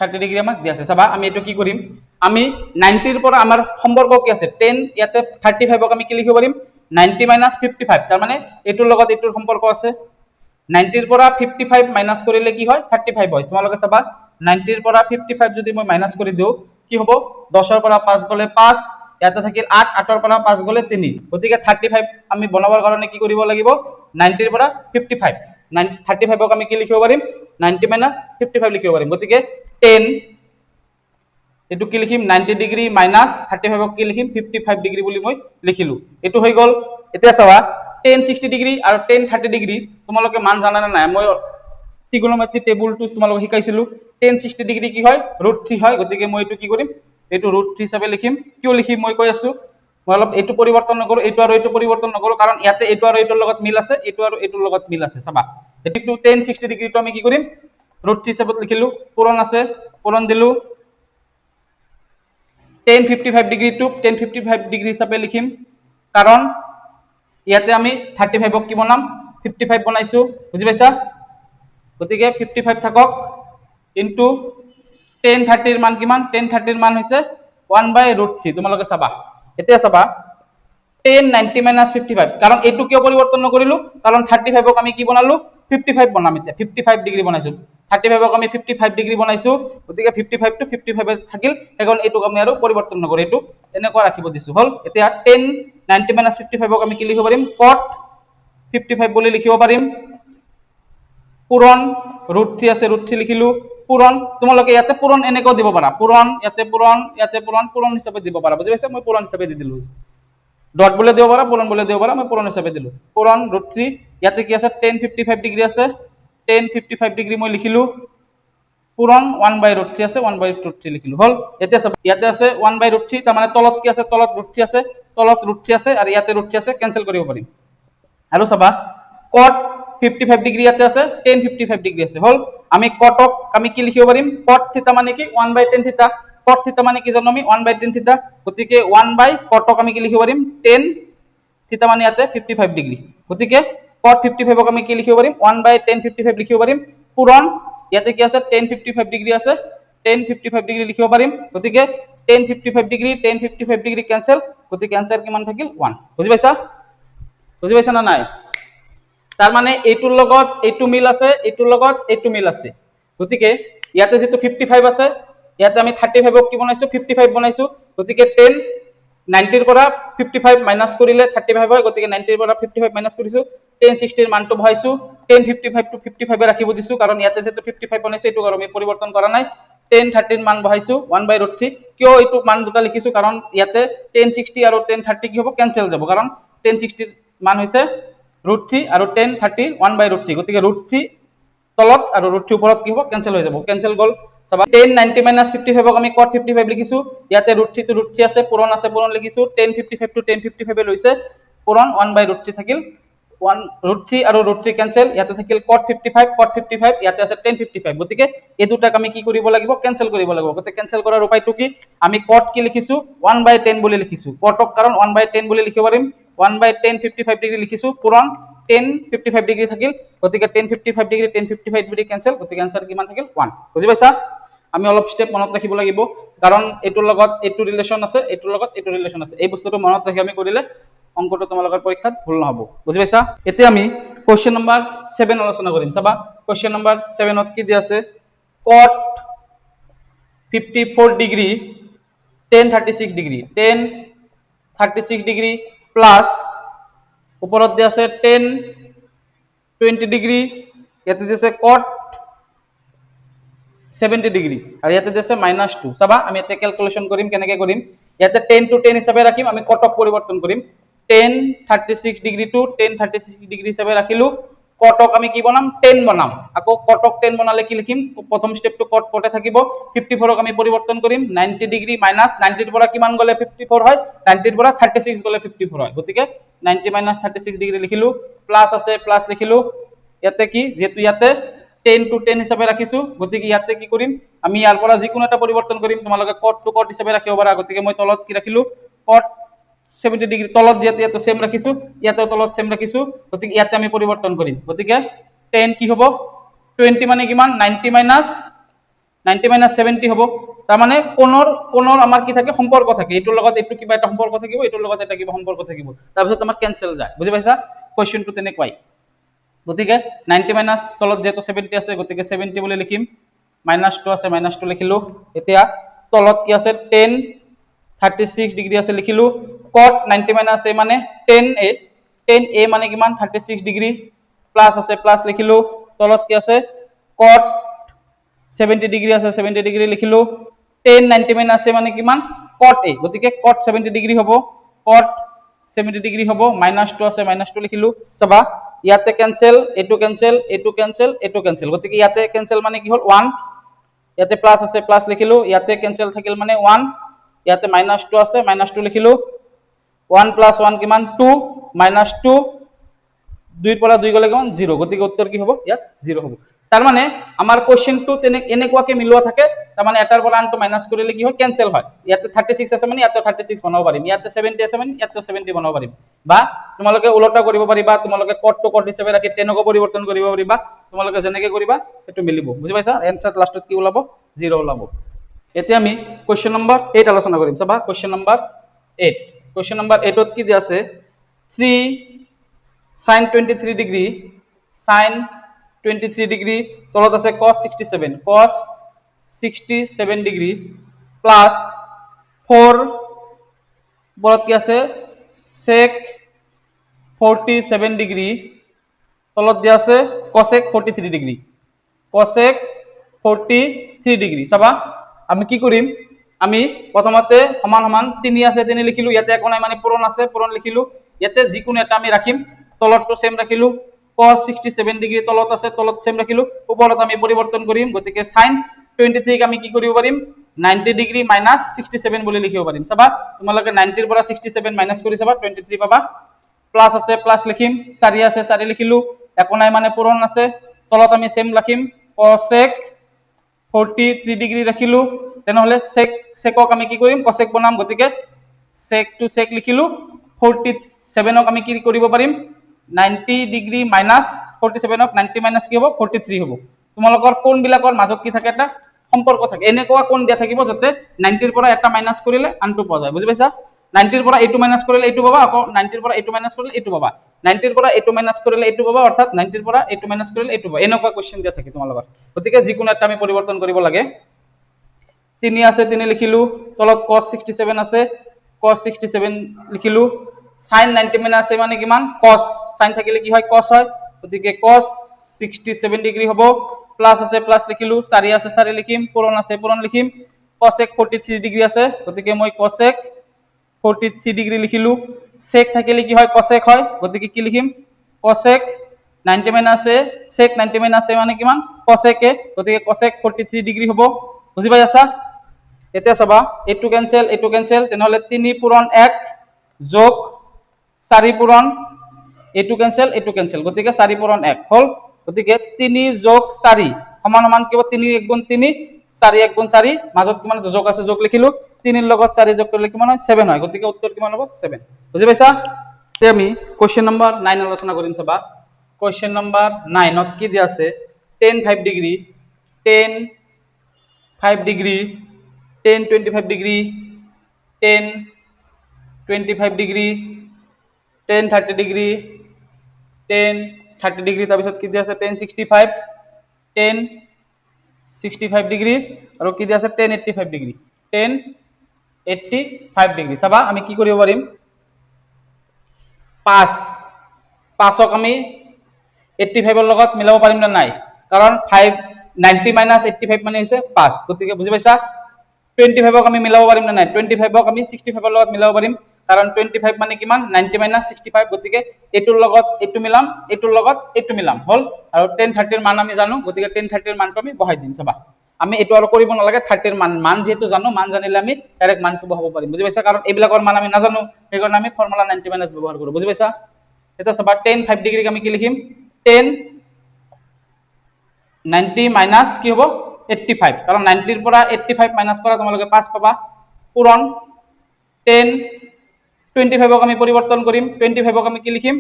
30 degree আমাক দি আছে চাবা আমি এটো কি কৰিম আমি 90 ৰ পৰা আমাৰ সম্পৰ্ক কি আছে tan ইয়াতে 35 ক আমি কি লিখিব পাৰিম 90 55 তাৰ মানে এটোৰ লগত এটোৰ সম্পৰ্ক আছে 90 ৰ পৰা 55 মাইনাস কৰিলে কি হয় 35 হয় তোমালোকে চাবা 90 ৰ পৰা 55 যদি মই মাইনাস কৰি দিও কি হ'ব 10 ৰ পৰা 5 গলে 5 ইয়াতে থাকিল 8 8 ৰ পৰা 5 গলে 3 গতিকে 35 আমি বনাবৰ কাৰণে কি কৰিব লাগিব 90 ৰ পৰা 55 35 ক আমি কি লিখিব পাৰিম 90 55 লিখিব পাৰিম গতিকে 10 এটু কি লিখিম 90 ডিগ্ৰী মাইনাস 35 ক কি লিখিম 55 ডিগ্ৰী বুলি মই লিখিলো এটু হৈ গল এতিয়া চাবা tan 60 ডিগ্ৰী আৰু tan 30 ডিগ্ৰী তোমালোকে মান জানা না নাই মই trigonometry table টো তোমালোকক শিকাইছিলো tan 60 ডিগ্ৰী কি হয় √3 হয় গতিকে মই এটু কি কৰিম এটু √3 হিচাপে লিখিম কিয় লিখিম মই কৈ আছো মই অলপ এটু পৰিৱৰ্তন নকৰো এটু আৰু এটু পৰিৱৰ্তন নকৰো কাৰণ ইয়াতে এটু আৰু এটুৰ লগত মিল আছে এটু আৰু এটুৰ লগত মিল আছে চাবা এটু tan 60 ডিগ্ৰী টো আমি কি কৰিম √3 হিচাপে লিখিলো পূৰণ আছে পূৰণ দিলো tan 55 ডিগ্ৰী টো tan 55 ডিগ্ৰী হিচাপে লিখিম কাৰণ ইয়াতে আমি 35 ক কি বনাম 55 বনাইছো বুজি পাইছা গতিকে 55 থাকক ইনটু tan 30 ৰ মান কিমান tan 30 ৰ মান হৈছে 1/√3 তোমালোকে চাবা এতিয়া চাবা tan 90 55 কাৰণ এটু কিয় পৰিৱৰ্তন নকৰিলো কাৰণ 35 ক আমি কি বনালো 55 বনাম এতিয়া 55 ডিগ্ৰী বনাইছো 35 ক আমি 55 ডিগ্ৰী বনাইছো গতিকে 55 টো 55 থাকিল এখন এটুক আমি আৰু পৰিৱৰ্তন নকৰো এটু এনেকুৱা ৰাখিব দিছো হল এতিয়া tan 90 55 ক আমি কি লিখিব পাৰিম cot 55 বুলি লিখিব পাৰিম পূৰণ √3 আছে √3 লিখিলো পূৰণ তোমালোকে ইয়াতে পূৰণ এনেকৈ দিব পাৰা পূৰণ ইয়াতে পূৰণ হিচাপে দিব পাৰা বুজি পাইছা মই পূৰণ হিচাপে দি দিলো ডট বলে দিব পাৰা পূৰণ বলে দিব পাৰা মই পূৰণ হিচাপে দিলো পূৰণ √3 ইয়াতে কি আছে tan 55 ডিগ্ৰী আছে tan 55 ডিগ্ৰী মই লিখিলো পূৰণ 1/√3 আছে 1/√3 লিখিলো হল এতিয়া সব ইয়াতে আছে 1/√3 তাৰ মানে তলত কি আছে তলত √3 আছে তলত √3 আছে আৰু ইয়াতে √3 আছে কেনসেল কৰিব পাৰিম আৰু চাবা cot 55 ডিগ্ৰী ইয়াতে আছে tan 55 ডিগ্ৰী আছে হল আমি cotক আমি কি লিখিব পাৰিম cot থিটা মানে কি 1/tan থিটা cot থিটা মানে কি জানো আমি 1/tan থিটা গতিকে 1/cotক আমি কি লিখিব পাৰিম tan থিটা মানে ইয়াতে 55 ডিগ্ৰী গতিকে cot 55ক আমি কি লিখিব পাৰিম 1/tan 55 লিখিব পাৰিম পূৰণ ইয়াতে কি আছে tan 55 ডিগ্ৰী আছে tan 55 ডিগ্ৰী লিখিব পাৰিম গতিকে tan 55 ডিগ্ৰী কেনসেল গতিকে आंसर কিমান থাকিল 1 বুজি পাইছা না নাই তাৰ মানে এইটোৰ লগত এইটো মিল আছে এইটোৰ লগত এইটো মিল আছে গতিকে ইয়াতে যেটো 55 আছে ইয়াতে আমি 35 ক কি বনাইছো 55 বনাইছো গতিকে 10 90 ৰ পৰা 55 মাইনাস কৰিলে 35 হয় গতিকে 90 ৰ পৰা 55 মাইনাস কৰিছো 10 60 ৰ মানটো বহাইছো 10 55 টো 55 এ ৰাখিব দিছো কাৰণ ইয়াতে যেটো 55 বনাইছো এটো আমি পৰিৱৰ্তন কৰা নাই 10 30 ৰ মান বহাইছো 1/√3 কিয় এটো মান দুটা লিখিছো কাৰণ ইয়াতে 10 60 আৰু 10 30 কি হ'ব কেনসেল যাব কাৰণ 10 60 ৰ মান হৈছে √3 আৰু 10 30 1/√3 গতিকে √3 তলত আৰু √3 ওপৰত কি হ'ব কেনসেল হৈ যাব কেনসেল গ'ল চাবা 10 90 - 55 আমি cot 55 লিখিছো ইয়াতে √3 to √3 আছে পুৰণ লিখিছো 10 55 to 10 55 লৈছে পুৰণ 1/√3 থাকিল 1 √3 আৰু √3 কেনসেল ইয়াতে থাকিল cot 55 ইয়াতে আছে 10 55 গতিকে এই দুটাক আমি কি কৰিব লাগিব কেনসেল কৰিব লাগিব গতিকে কেনসেল কৰাৰ উপায়টো কি আমি cot কি লিখিছো 1/10 বুলি লিখিছো cotক কাৰণ 1/10 বুলি লিখিব পাৰিম 1/10 55 ডিগ্ৰী লিখিছো পুৰণ 10 55 ডিগ্ৰী থাকিল গতিকে 10 55 ডিগ্ৰী 10 55 ডিগ্ৰী কেনসেল গতিকে आंसर কিমান থাকিল 1 বুজি পাইছা আমি অলপ স্টেপ মনত ৰাখিব লাগিব কাৰণ এটোৰ লগত এটো ৰিলেচন আছে এটোৰ লগত এটো ৰিলেচন আছে এই বস্তুটো মনত ৰাখি আমি কৰিলে অংকটো তোমালোকৰ পৰীক্ষাত ভুল নহব বুজি পাইছা এতিয়া আমি কোৱেশ্চন নম্বৰ 7 আলোচনা কৰিম চাবা কোৱেশ্চন নম্বৰ 7 ত কি দি আছে cot 54 degree 10 36 degree 10 36 degree plus উপৰত দি আছে 10 20 ডিগ্ৰী ইয়াতে দিছে cot 70 ডিগ্ৰী আৰু ইয়াতে দিছে -2 চাবা আমি এতে ক্যালকুলেশন কৰিম কেনেকৈ কৰিম ইয়াতে 10 to 10 হিচাপে ৰাখিম আমি cotক পৰিৱৰ্তন কৰিম 10 36 ডিগ্ৰী টু 10 36 ডিগ্ৰী হিচাপে ৰাখিলো cotক আমি কি বনাম 10 বনাম আকৌ cotক 10 বনালে কি লিখিম প্ৰথম স্টেপটো cot কটে থাকিব 54ক আমি পৰিৱৰ্তন কৰিম 90 ডিগ্ৰী - 90 ৰ পৰা কিমান গলে 54 হয় 90 ৰ পৰা 36 গলে 54 হয় গতিকে 90 - 36 ডিগ্ৰী লিখিলো প্লাস আছে প্লাস লিখিলো ইয়াতে কি যেটো ইয়াতে 10 to 10 হিচাপে ৰাখিছো গতিকে ইয়াতে কি কৰিম আমি ইয়াৰ পৰা যিকোনো এটা পৰিৱৰ্তন কৰিম তোমালোকে cot to cot হিচাপে ৰাখিব পাৰা গতিকে মই তলত কি ৰাখিলো cot 70 ডিগ্ৰী তলত যেতে ইয়াতে সেম ৰাখিছো ইয়াতে তলত সেম ৰাখিছো গতিকে ইয়াতে আমি পৰিৱৰ্তন কৰিম গতিকে 10 কি হ'ব 20 মানে কিমান 90 - 70 হ'ব তাৰ মানে কোনৰ আমাৰ কি থাকে সম্পৰ্ক থাকে এটোৰ লগত এটো কিবা এটা সম্পৰ্ক থাকিব এটোৰ লগত এটা কিবা সম্পৰ্ক থাকিব তাৰ পিছত আমাৰ কেনসেল যায় বুজি পাইছা কোৱেশ্চনটো তেনেকুৱাই গতিকে 90 - তলত যেটো 70 আছে গতিকে 70 বুলি লিখিম -2 আছে -2 লিখিলো এতিয়া তলত কি আছে 10 36 ডিগ্ৰী আছে লিখিলো cot 90 - a মানে 10a মানে কিমান 36 ডিগ্ৰী প্লাস আছে প্লাস লিখিলো তলত কি আছে cot 70 ডিগ্ৰী আছে 70 ডিগ্ৰী লিখিলো 10 90 - a মানে কিমান cot a গতিকে cot 70 ডিগ্ৰী হ'ব cot 70 ডিগ্ৰী হ'ব -2 আছে -2 লিখিলো চাবা ইয়াতে কেনসেল এটো কেনসেল এটো কেনসেল এটো কেনসেল গতিকে ইয়াতে কেনসেল মানে কি হল 1 ইয়াতে প্লাস আছে প্লাস লিখিলো ইয়াতে কেনসেল থাকিল মানে 1 ইয়াতে -2 আছে -2 লিখিলো 1 + 1 কিমান 2 -2 2 পৰা 2 গলে কিমান 0 গতিকে উত্তৰ কি হ'ব ইয়াত 0 হ'ব তাৰ মানে আমাৰ কোৱেশ্চনটো এনেকুৱাকে মিলোৱা থাকে তাৰ মানে এটাৰ পৰা আনটো মাইনাস কৰিলে কি হয় কেনসেল হয় ইয়াতে 36 আছে মানে ইয়াতে 36 বনাব পাৰিম ইয়াতে 70 আছে মানে ইয়াতে 70 বনাব পাৰিম বা তোমালোকে উলটা কৰিব পাৰিবা তোমালোকে cot to cot হিচাপে ৰাখি 10ক পৰিৱৰ্তন কৰিব পাৰিবা তোমালোকে যেনেকৈ কৰিবা এটো মিলিব বুজি পাইছা आंसर লাষ্টত কি ওলাব 0 ওলাব এতিয়া আমি কোৱেশ্চন নম্বৰ 8 আলোচনা কৰিম চাবা কোৱেশ্চন নম্বৰ 8 কোৱেশ্চন নম্বৰ 8 ত কি দি আছে 3 sin 23 ডিগ্ৰী sin 23 ডিগ্ৰী তলত আছে cos 67 ডিগ্ৰী প্লাস 4 বলত কি আছে sec 47 ডিগ্ৰী তলত দিয়া আছে cosec 43 ডিগ্ৰী cosec 43 ডিগ্ৰী চাবা আমি কি কৰিম আমি প্ৰথমতে সমান সমান 3 আছে 3 লিখিলো ইয়াতে একো নাই মানে পুৰণ আছে পুৰণ লিখিলো ইয়াতে যিকোনো এটা আমি ৰাখিম তলতটো সেম ৰাখিলো cos 67 ডিগ্ৰী তলত আছে তলত সেম ৰাখিলো ওপৰত আমি পৰিৱৰ্তন কৰিম গতিকে sin 23 ক আমি কি কৰিব পাৰিম 90 ডিগ্ৰী - 67 বুলি লিখিব পাৰিম চাবা তোমালোকে 90 ৰ পৰা 67 মাইনাস কৰি চাবা 23 পাবা প্লাস আছে প্লাস লিখিম 4 আছে 4 লিখিলো একো নাই মানে পুৰণ আছে তলত আমি সেম ৰাখিম cosec 43 ডিগ্ৰী ৰাখিলো তেনেহলে secক আমি কি কৰিম cosec বনাম গতিকে sec to sec লিখিলো 47ক আমি কি কৰিব পাৰিম 90 ডিগ্ৰী - 47ক 90 মাইনাস কি হ'ব 43 হ'ব তোমালোকৰ কোন বিলাকৰ মাজত কি থাকে এটা সম্পৰ্ক থাকে এনেকুৱা কোন দিয়া থাকিব যাতে 90 ৰ পৰা এটা মাইনাস কৰিলে আনটো পোৱা যায় বুজি পাইছা 90 ৰ পৰা এইটো মাইনাস কৰিলে এইটো পাবা আকৌ 90 ৰ পৰা এইটো মাইনাস কৰিলে এইটো পাবা 90 ৰ পৰা এইটো মাইনাস কৰিলে এইটো পাবা অৰ্থাৎ 90 ৰ পৰা এইটো মাইনাস কৰিলে এইটো পাবা এনেকুৱা কোৱেশ্চন দিয়া থাকে তোমালোকৰ গতিকে যিকোনো এটা আমি পৰিৱৰ্তন কৰিব লাগে 3 আছে 3 লিখিলো তলত cos 67 আছে cos 67 লিখিলো sin 90 আছে মানে কিমান cos sin থাকিলে কি হয় cos হয় গতিকে cos 67 ডিগ্ৰী হ'ব প্লাস আছে প্লাস লিখিলো 4 আছে 4 লিখিম পুৰণ আছে পুৰণ লিখিম cosec 43 ডিগ্ৰী আছে গতিকে মই cosec 43 ডিগ্ৰী লিখিলো sec থাকিলে কি হয় cosec হয় গতিকে কি লিখিম cosec 90 মাইনাছ এ sec 90 মাইনাছ এ মানে কিমান cosec এ গতিকে cosec 43 ডিগ্ৰী হ'ব বুজি পাই আছা এতিয়া চাবা এইটো কেনসেল তেনেহলে 3 পূৰণ 1 যোগ 4 পূৰণ এইটো কেনসেল গতিকে 4 পূৰণ 1 হল গতিকে 3 যোগ 4 সমান সমান কিবা 3 1 গুণ 3 4 1 গুণ 4 মাজত কিমান যোগ আছে যোগ লিখিলো 3 ৰ লগত 4 যোগ কৰিলে কিমান হয় 7 হয় গতিকে উত্তৰ কিমান হ'ব 7 বুজি পাইছা এতিয়া আমি কোশ্চেন নম্বৰ 9 আলোচনা কৰিম চাবা কোশ্চেন নম্বৰ 9 ত কি দিয়া আছে tan 5 degree tan 5 degree tan 25 degree tan 25 degree tan 30 degree tan 30 degree তাৰপিছত কি দিয়া আছে tan 65 tan 65 ডিগ্ৰী আৰু কি দিয়া আছে tan 85 ডিগ্ৰী tan 85 ডিগ্ৰী চাবা আমি কি কৰিব পাৰিম 5ক আমি 85 ৰ লগত মিলাব পাৰিম না নাই কাৰণ 90 মাইনাছ 85 মানে হৈছে 5 গতিকে বুজি পাইছা 25ক আমি মিলাব পাৰিম না নাই 25ক আমি 65 ৰ লগত মিলাব পাৰিম কাৰণ 25 মানে কিমান 90 মাইনাছ 65 গতিকে এইটোৰ লগত এইটো মিলাম এইটোৰ লগত এইটো মিলাম হল আৰু tan 30 ৰ মান আমি জানো গতিকে tan 30 ৰ মানটো আমি বহাই দিম চাবা আমি এটো আৰু কৰিব নালাগে 30 ৰ মান যেহেতু জানো মান জানিলে আমি ডাইৰেক্ট মানটো বহাব পাৰিম বুজি পাইছা কাৰণ এইবিলাকৰ মান আমি নাজানো সেইকাৰণে আমি ফৰ্মুলা 90 মাইনাছ ব্যৱহাৰ কৰো বুজি পাইছা এটা চাবা tan 5 ডিগ্ৰীক আমি কি লিখিম tan 90 মাইনাছ কি হ'ব 85 কাৰণ 90 ৰ পৰা 85 মাইনাছ কৰা তোমালোকে 5 পাবা পূৰণ tan 25ক আমি পৰিৱৰ্তন কৰিম 25ক আমি কি লিখিম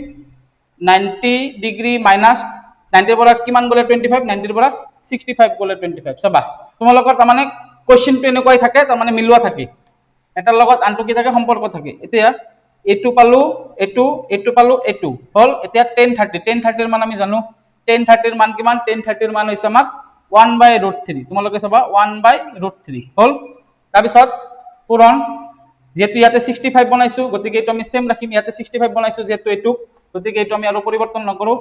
90 ডিগ্ৰী মাইনাছ 90 ৰ পৰা কিমান গলে 25 90 ৰ পৰা 65 গলে 25 চাবা তোমালোকৰ তাৰমানে কোৱেশ্চনটো এনেকুৱাই থাকে তাৰমানে মিলোৱা থাকে এটাৰ লগত আনটো কি থাকে সম্পৰ্ক থাকে এতিয়া এইটো পালো এইটো পালো এইটো হল এতিয়া tan 30 ৰ মান আমি জানো tan 30 ৰ মান কিমান tan 30 ৰ মান হৈছে আমাৰ 1/√3 তোমালোকে চাবা 1/√3 হল তাৰ পিছত পূৰণ যেহেতু ইয়াতে 65 বনাইছো গতিকে এটো আমি সেম ৰাখিম ইয়াতে 65 বনাইছো যেহেতু এটো গতিকে এটো আমি আৰু পৰিৱৰ্তন নকৰো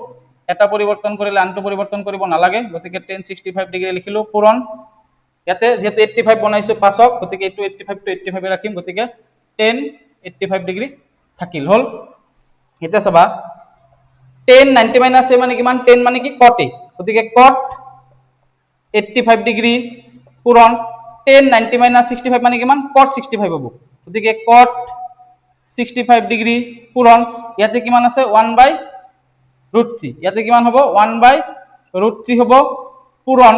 এটা পৰিৱৰ্তন কৰিলে আনটো পৰিৱৰ্তন কৰিব নালাগে গতিকে tan 65 ডিগ্ৰী লিখিলো পূৰণ ইয়াতে যেহেতু 85 বনাইছো 5ক গতিকে এটো 85 টো 85 এ ৰাখিম গতিকে tan 85 ডিগ্ৰী থাকিল হল এটা চাবা tan 90 মাইনাছ a মানে কিমান tan মানে কি cot a গতিকে cot 85 ডিগ্ৰী পূৰণ tan 90 মাইনাছ 65 মানে কিমান cot 65 হ'ব গতিকে cot 65 ডিগ্ৰী পূৰণ ইয়াতে কিমান আছে 1/√3 ইয়াতে কিমান হ'ব 1/√3 হ'ব পূৰণ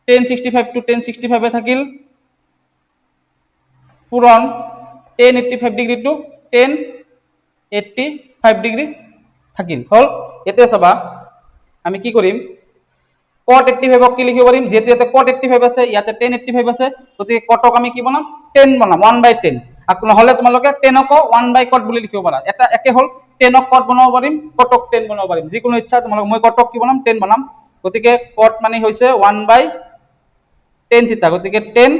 tan 65 টো tan 65 এ থাকিল পূৰণ tan 85 degree to tan 85 degree থাকিল হল এতিয়া চাবা আমি কি কৰিম cot 85ক কি লিখিব পাৰিম যেহেতু ইয়াতে cot 85 আছে ইয়াতে tan 85 আছে গতিকে cotক আমি কি বনাম 10 বনাম 1/10 আকৌ নহলে তোমালোকে 10ক 1/cot বুলি লিখিব পাৰা এটা একে হল 10ক cot বনাব পাৰিম cotক 10 বনাব পাৰিম যিকোনো ইচ্ছা তোমালোক মই cotক কি বনাম 10 বনাম গতিকে cot মানে হৈছে 1/10 থিটা গতিকে 10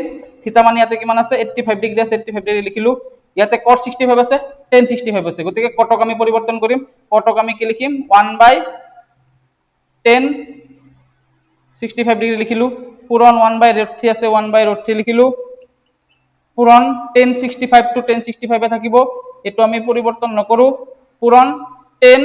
থিটা মানে ইয়াতে কিমান আছে 85 ডিগ্ৰী আছে 85 ডিগ্ৰী লিখিলো ইয়াতে cot 65 আছে tan 65 আছে গতিকে cotক আমি পৰিৱৰ্তন কৰিম cotক আমি কি লিখিম 1/10 65 ডিগ্ৰী লিখিলো পূৰণ 1/√3 আছে 1/√3 লিখিলো পূৰণ tan 65 টু tan 65 এ থাকিব এটো আমি পৰিৱৰ্তন নকৰো পূৰণ tan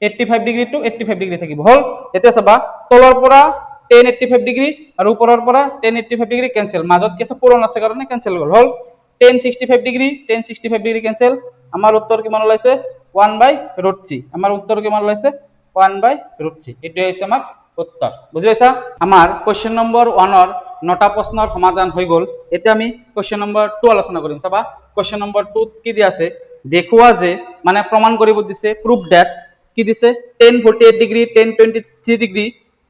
85 ডিগ্ৰী টু 85 ডিগ্ৰী থাকিব হল এতিয়া চাবা তলৰ পৰা tan 85 ডিগ্ৰী আৰু ওপৰৰ পৰা tan 85 ডিগ্ৰী কেনসেল মাজত কি আছে পূৰণ আছে কাৰণে কেনসেল হ'ল হল tan 65 degree tan 65 degree cancel আমাৰ উত্তৰ কিমান ওলাইছে 1/√3 আমাৰ উত্তৰ কিমান ওলাইছে 1/√3 এটো হৈছে আমাৰ উত্তৰ বুজি পাইছা আমাৰ কোশ্চেন নম্বৰ 1 ৰ 9টা প্ৰশ্নৰ সমাধান হৈ গল এতিয়া আমি কোশ্চেন নম্বৰ 2 আলোচনা কৰিম চাবা কোশ্চেন নম্বৰ 2 ত কি দিয়া আছে দেখুৱা যে মানে প্ৰমাণ কৰিব দিছে প্ৰুফ দ্যাট কি দিছে tan 48 degree tan 23 degree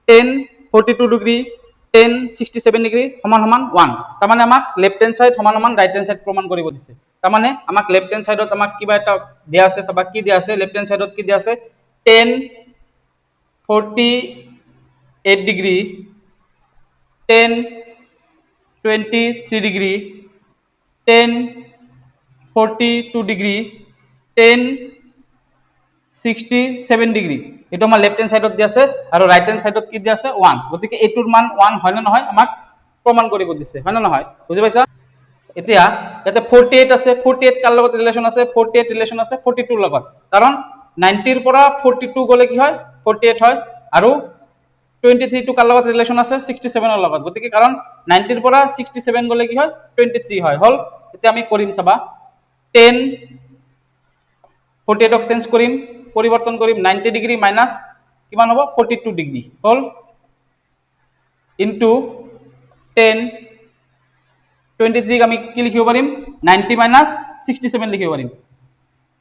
tan 42 degree tan 67 degree সমান সমান 1 তাৰ মানে আমাক লেফট হ্যান্ড সাইড সমান সমান ৰাইট হ্যান্ড সাইড প্ৰমাণ কৰিব দিছে তাৰ মানে আমাক লেফট হ্যান্ড সাইডত আমাক কিবা এটা দিয়া আছে চাবা কি দিয়া আছে লেফট হ্যান্ড সাইডত কি দিয়া আছে tan 48 degree tan 23 degree tan 42 degree tan 67 degree এটো আমাৰ লেফট হ্যান্ড সাইডত দিয়া আছে আৰু ৰাইট হ্যান্ড সাইডত কি দিয়া আছে 1 গতিকে এটোৰ মান 1 হয় না নহয় আমাক প্ৰমাণ কৰিব দিছে হয় না নহয় বুজি পাইছা এতিয়া ইয়াতে 48 আছে 48 কাৰ লগত ৰিলেচন আছে 48 ৰিলেচন আছে 42 লগত কাৰণ 90 ৰ পৰা 42 গলে কি হয় 48 হয় আৰু 23 টো কাৰ লগত ৰিলেশন আছে 67 ৰ লগত গতিকে কাৰণ 90 ৰ পৰা 67 গলে কি হয় 23 হয় হল এতিয়া আমি কৰিম চাবা 10 48 ক চেঞ্জ কৰিম পৰিৱৰ্তন কৰিম 90 ডিগ্ৰী মাইনাস কিমান হ'ব 42 ডিগ্ৰী হল ইনটু 10 23 আমি কি লিখিব পাৰিম 90 মাইনাস 67 লিখিব পাৰিম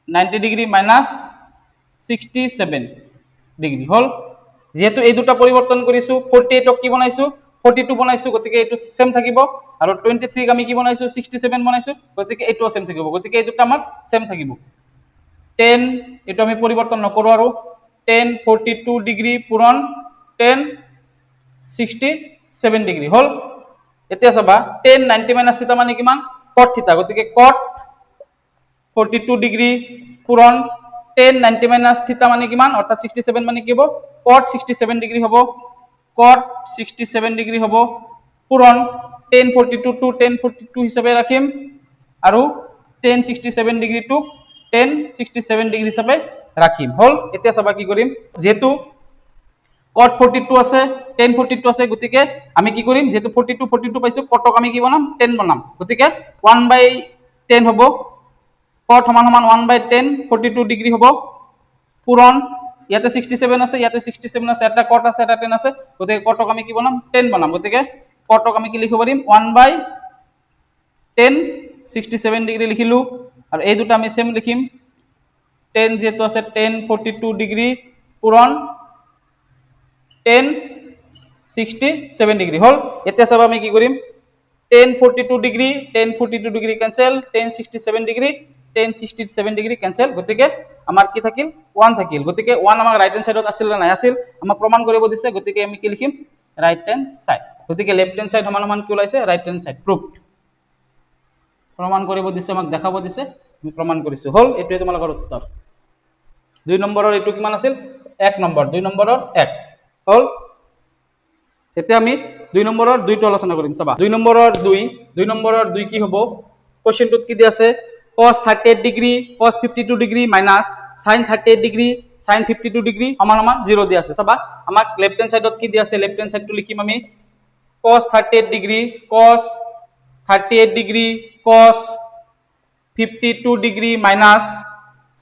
90 ডিগ্ৰী মাইনাস 67 ডিগ্ৰী হল যেহেতু এই দুটা পৰিৱৰ্তন কৰিছো 48 ক কি বনাইছো 42 বনাইছো গতিকে এটো সেম থাকিব আৰু 23 ক আমি কি বনাইছো 67 বনাইছো গতিকে এটো সেম থাকিব গতিকে এই দুটা আমাৰ সেম থাকিব 10 এটো আমি পৰিৱৰ্তন নকৰো আৰু 10 42 ডিগ্ৰী পূৰণ 10 67 ডিগ্ৰী হল এতিয়া চাবা 10 90 মাইনাস থিটা মানে কিমান cot থিটা গতিকে cot 42 ডিগ্ৰী পূৰণ 10 90 মাইনাস থিটা মানে কিমান অৰ্থাৎ 67 মানে কি হ'ব cot 67 ডিগ্ৰী হ'ব cot 67 ডিগ্ৰী হ'ব পূৰণ 10 42 টু 10 42 হিচাপে ৰাখিম আৰু 10 67 ডিগ্ৰী টু 10 67 ডিগ্ৰী হিচাপে ৰাখিম হল এতিয়া চাবা কি কৰিম যেহেতু cot 42 আছে 10 42 আছে গতিকে আমি কি কৰিম যেহেতু 42 পাইছো cotক আমি কি বনাম 10 বনাম গতিকে 1/10 হ'ব cot সমান সমান 1/10 42 ডিগ্ৰী হ'ব পূৰণ ইয়াতে 67 আছে ইয়াতে 67 আছে এটা cot আছে এটা 10 আছে গতিকে cotক আমি কি বনাম 10 বনাম গতিকে cotক আমি কি লিখিব পাৰিম 1/10 67 ডিগ্ৰী লিখিলো আৰু এই দুটা আমি সেম লিখিম 10 যেহেতু আছে 10 42 ডিগ্ৰী পূৰণ 10 67 ডিগ্ৰী হল এতিয়া চাবা আমি কি কৰিম 10 42 degree 10 42 degree cancel 10 67 degree 10 67 degree cancel গতিকে আমাৰ কি থাকিল 1 থাকিল গতিকে 1 আমাৰ ৰাইট হ্যান্ড সাইডত আছিল না নাই আছিল আমাক প্ৰমাণ কৰিব দিছে গতিকে আমি কি লিখিম ৰাইট হ্যান্ড সাইড গতিকে লেফট হ্যান্ড সাইড সমান সমান কি ওলাইছে ৰাইট হ্যান্ড সাইড প্ৰুফড প্ৰমাণ কৰিব দিছে আমাক দেখাব দিছে আমি প্ৰমাণ কৰিছো হল এটোৱে তোমালোকৰ উত্তৰ 2 নম্বৰৰ এটো কিমান আছিল 1 নম্বৰ 2 নম্বৰৰ 1 হল এতিয়া আমি 2 নম্বৰৰ 2 টো আলোচনা কৰিম চাবা 2 নম্বৰৰ 2 কি হ'ব কোৱেশ্চনটোত কি দি আছে cos 38 degree cos 52 degree minus sin 38 degree sin 52 degree সমান সমান 0 দি আছে চাবা আমাক লেফট হ্যান্ড সাইডত কি দি আছে লেফট হ্যান্ড সাইডটো লিখিম আমি cos 38 degree cos 38 degree cos 52 degree minus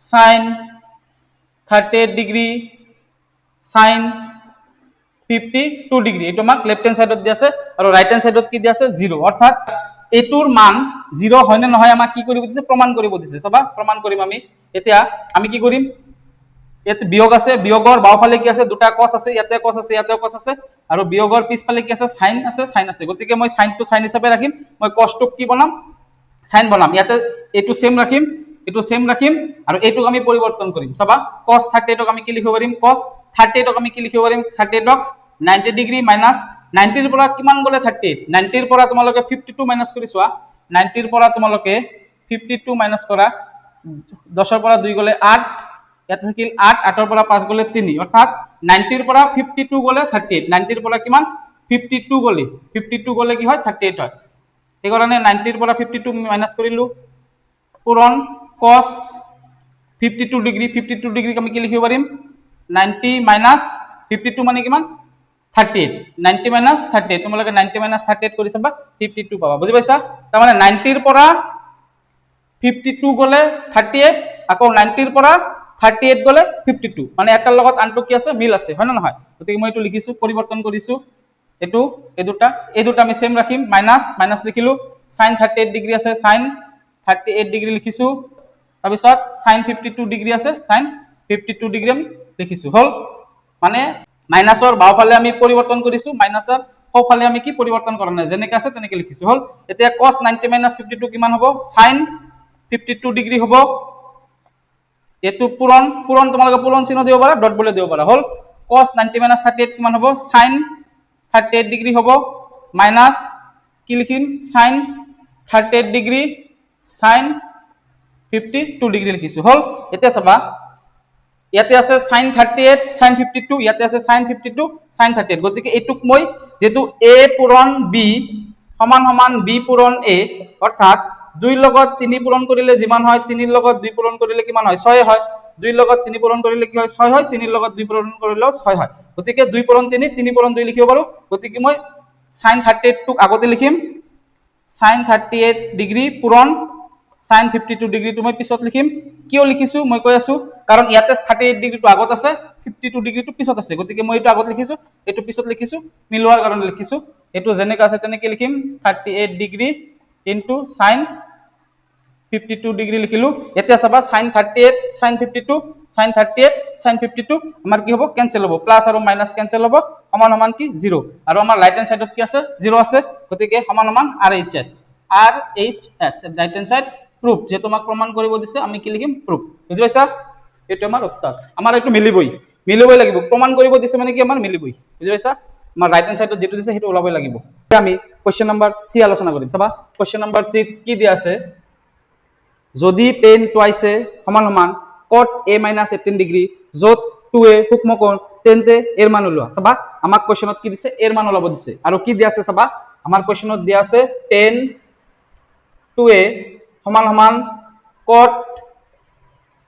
sin 38 degree sin 52 degree এটো আমাক লেফট হ্যান্ড সাইডত দি আছে আৰু ৰাইট হ্যান্ড সাইডত কি দি আছে 0 অৰ্থাৎ এটোৰ মান 0 হয় না নহয় আমাক কি কৰিব দিছে প্ৰমাণ কৰিব দিছে চাবা প্ৰমাণ কৰিম আমি এতিয়া আমি কি কৰিম ইয়াতে বিয়োগ আছে বিয়োগৰ বাওফালে কি আছে দুটা cos আছে ইয়াতে cos আছে ইয়াতে cos আছে আৰু বিয়োগৰ পিছফালে কি আছে sin আছে গতিকে মই sin টো sin হিচাপে ৰাখিম মই cos টো কি বনাম sin বনাম ইয়াতে এটো সেম ৰাখিম আৰু এটোক আমি পৰিৱৰ্তন কৰিম চাবা cos 38 ক আমি কি লিখিব পাৰিম cos 38 ক আমি কি লিখিব পাৰিম 38 ক 90 ডিগ্ৰী মাইনাস 90 ৰ পৰা কিমান গলে 38 90 ৰ পৰা তোমালোকে 52 মাইনাস কৰি চোৱা 90 ৰ পৰা তোমালোকে 52 মাইনাস কৰা 10 ৰ পৰা 2 গলে 8 ইয়াত থাকিল 8 8 ৰ পৰা 5 গলে 3 অৰ্থাৎ 90 ৰ পৰা 52 গলে 38 90 ৰ পৰা কিমান 52 গলে কি হয় 38 হয় এই কাৰণে 90 ৰ পৰা 52 মাইনাস কৰিলো পূৰণ cos 52 ডিগ্ৰী আমি কি লিখিব পাৰিম 90 মাইনাস 52 মানে কিমান 38 90 মাইনাস 38 তোমালোকে 90 মাইনাস 38 কৰি চাবা 52 পাবা বুজি পাইছা তাৰ মানে 90 ৰ পৰা 52 গলে 38 আকৌ 90 ৰ পৰা 38 গলে 52 মানে এটাৰ লগত আনটো কি আছে মিল আছে হয় না নহয় গতিকে মই এটো লিখিছো পৰিৱৰ্তন কৰিছো এটো এই দুটা আমি সেম ৰাখিম মাইনাস লিখিলো sin 38 ডিগ্ৰী আছে sin 38 ডিগ্ৰী লিখিছো তাৰ পিছত sin 52 ডিগ্ৰী আছে sin 52 ডিগ্ৰী আমি লিখিছো হল মানে মাইনাসৰ বাওফালে আমি পৰিৱৰ্তন কৰিছো মাইনাসৰ সোঁফালে আমি কি পৰিৱৰ্তন কৰা নাই যেনেকৈ আছে তেনেকৈ লিখিছো হল এতিয়া cos 90 - 52 কিমান হ'ব sin 52 ডিগ্ৰী হ'ব এটো পূৰণ তোমালোকে পূৰণ চিহ্ন দিব পাৰা ডট বলে দিব পাৰা হল cos 90 - 38 কিমান হ'ব sin 38 ডিগ্ৰী হ'ব মাইনাস কি লিখিম sin 38 ডিগ্ৰী sin 52 ডিগ্ৰী লিখিছো হল এতিয়া চাবা ইয়াতে আছে sin 38 sin 52 ইয়াতে আছে sin 52 sin 38 গতিকে এটুক মই যেটো a পূৰণ b সমান সমান b পূৰণ a অৰ্থাৎ 2 লগত 3 পূৰণ কৰিলে যিমান হয় 3 লগত 2 পূৰণ কৰিলে কিমান হয় 6 হয় 2 লগত 3 পূৰণ কৰিলে কি হয় 6 হয় 3 লগত 2 পূৰণ কৰিলেও 6 হয় গতিকে 2 পূৰণ 3 3 পূৰণ 2 লিখিব পাৰো গতিকে মই sin 38 টোক আগতে লিখিম sin 38 ডিগ্ৰী পূৰণ sin 52 ডিগ্ৰীটো মই পিছত লিখিম কিয় লিখিছো মই কৈ আছো কাৰণ ইয়াতে 38 ডিগ্ৰীটো আগত আছে 52 ডিগ্ৰীটো পিছত আছে গতিকে মই এটো আগত লিখিছো এটো পিছত লিখিছো মিলোৱাৰ কাৰণে লিখিছো এটো যেনেকা আছে তেনেকে লিখিম 38 ডিগ্ৰী ইনটু sin 52 ডিগ্ৰী লিখিলো এতিয়া চাবা sin 38 sin 52 sin 38 sin 52 আমাৰ কি হ'ব কেনসেল হ'ব প্লাস আৰু মাইনাস কেনসেল হ'ব সমান সমান কি 0 আৰু আমাৰ রাইট হ্যান্ড সাইডত কি আছে 0 আছে গতিকে সমান সমান RHS right hand side proof যে তোমাক প্রমাণ কৰিব দিছে আমি কি লিখিম প্ৰুফ বুজি পাইছা এটো আমাৰ উত্তৰ আমাৰ এটো মিলিবই লাগিব প্ৰমাণ কৰিব দিছে মানে কি আমাৰ মিলিবই বুজি পাইছা আমাৰ রাইট হ্যান্ড সাইডত যেটো দিছে হেটো ওলাবই লাগিব আমি কোশ্চেন নাম্বার 3 আলোচনা কৰিম চাবা কোশ্চেন নাম্বাৰ 3 কি দিয়া আছে যদি tan টুৱাইছে সমান সমান cot a - 18 ডিগ্ৰী যত 2a সূক্ষ্মকোণ তেন্তে এৰ মান ওলোৱা চাবা আমাক কোশ্চেনত কি দিছে এৰ মান ওলাব দিছে আৰু কি দিয়া আছে চাবা আমাৰ কোশ্চেনত দিয়া আছে tan 2a সমান সমান cot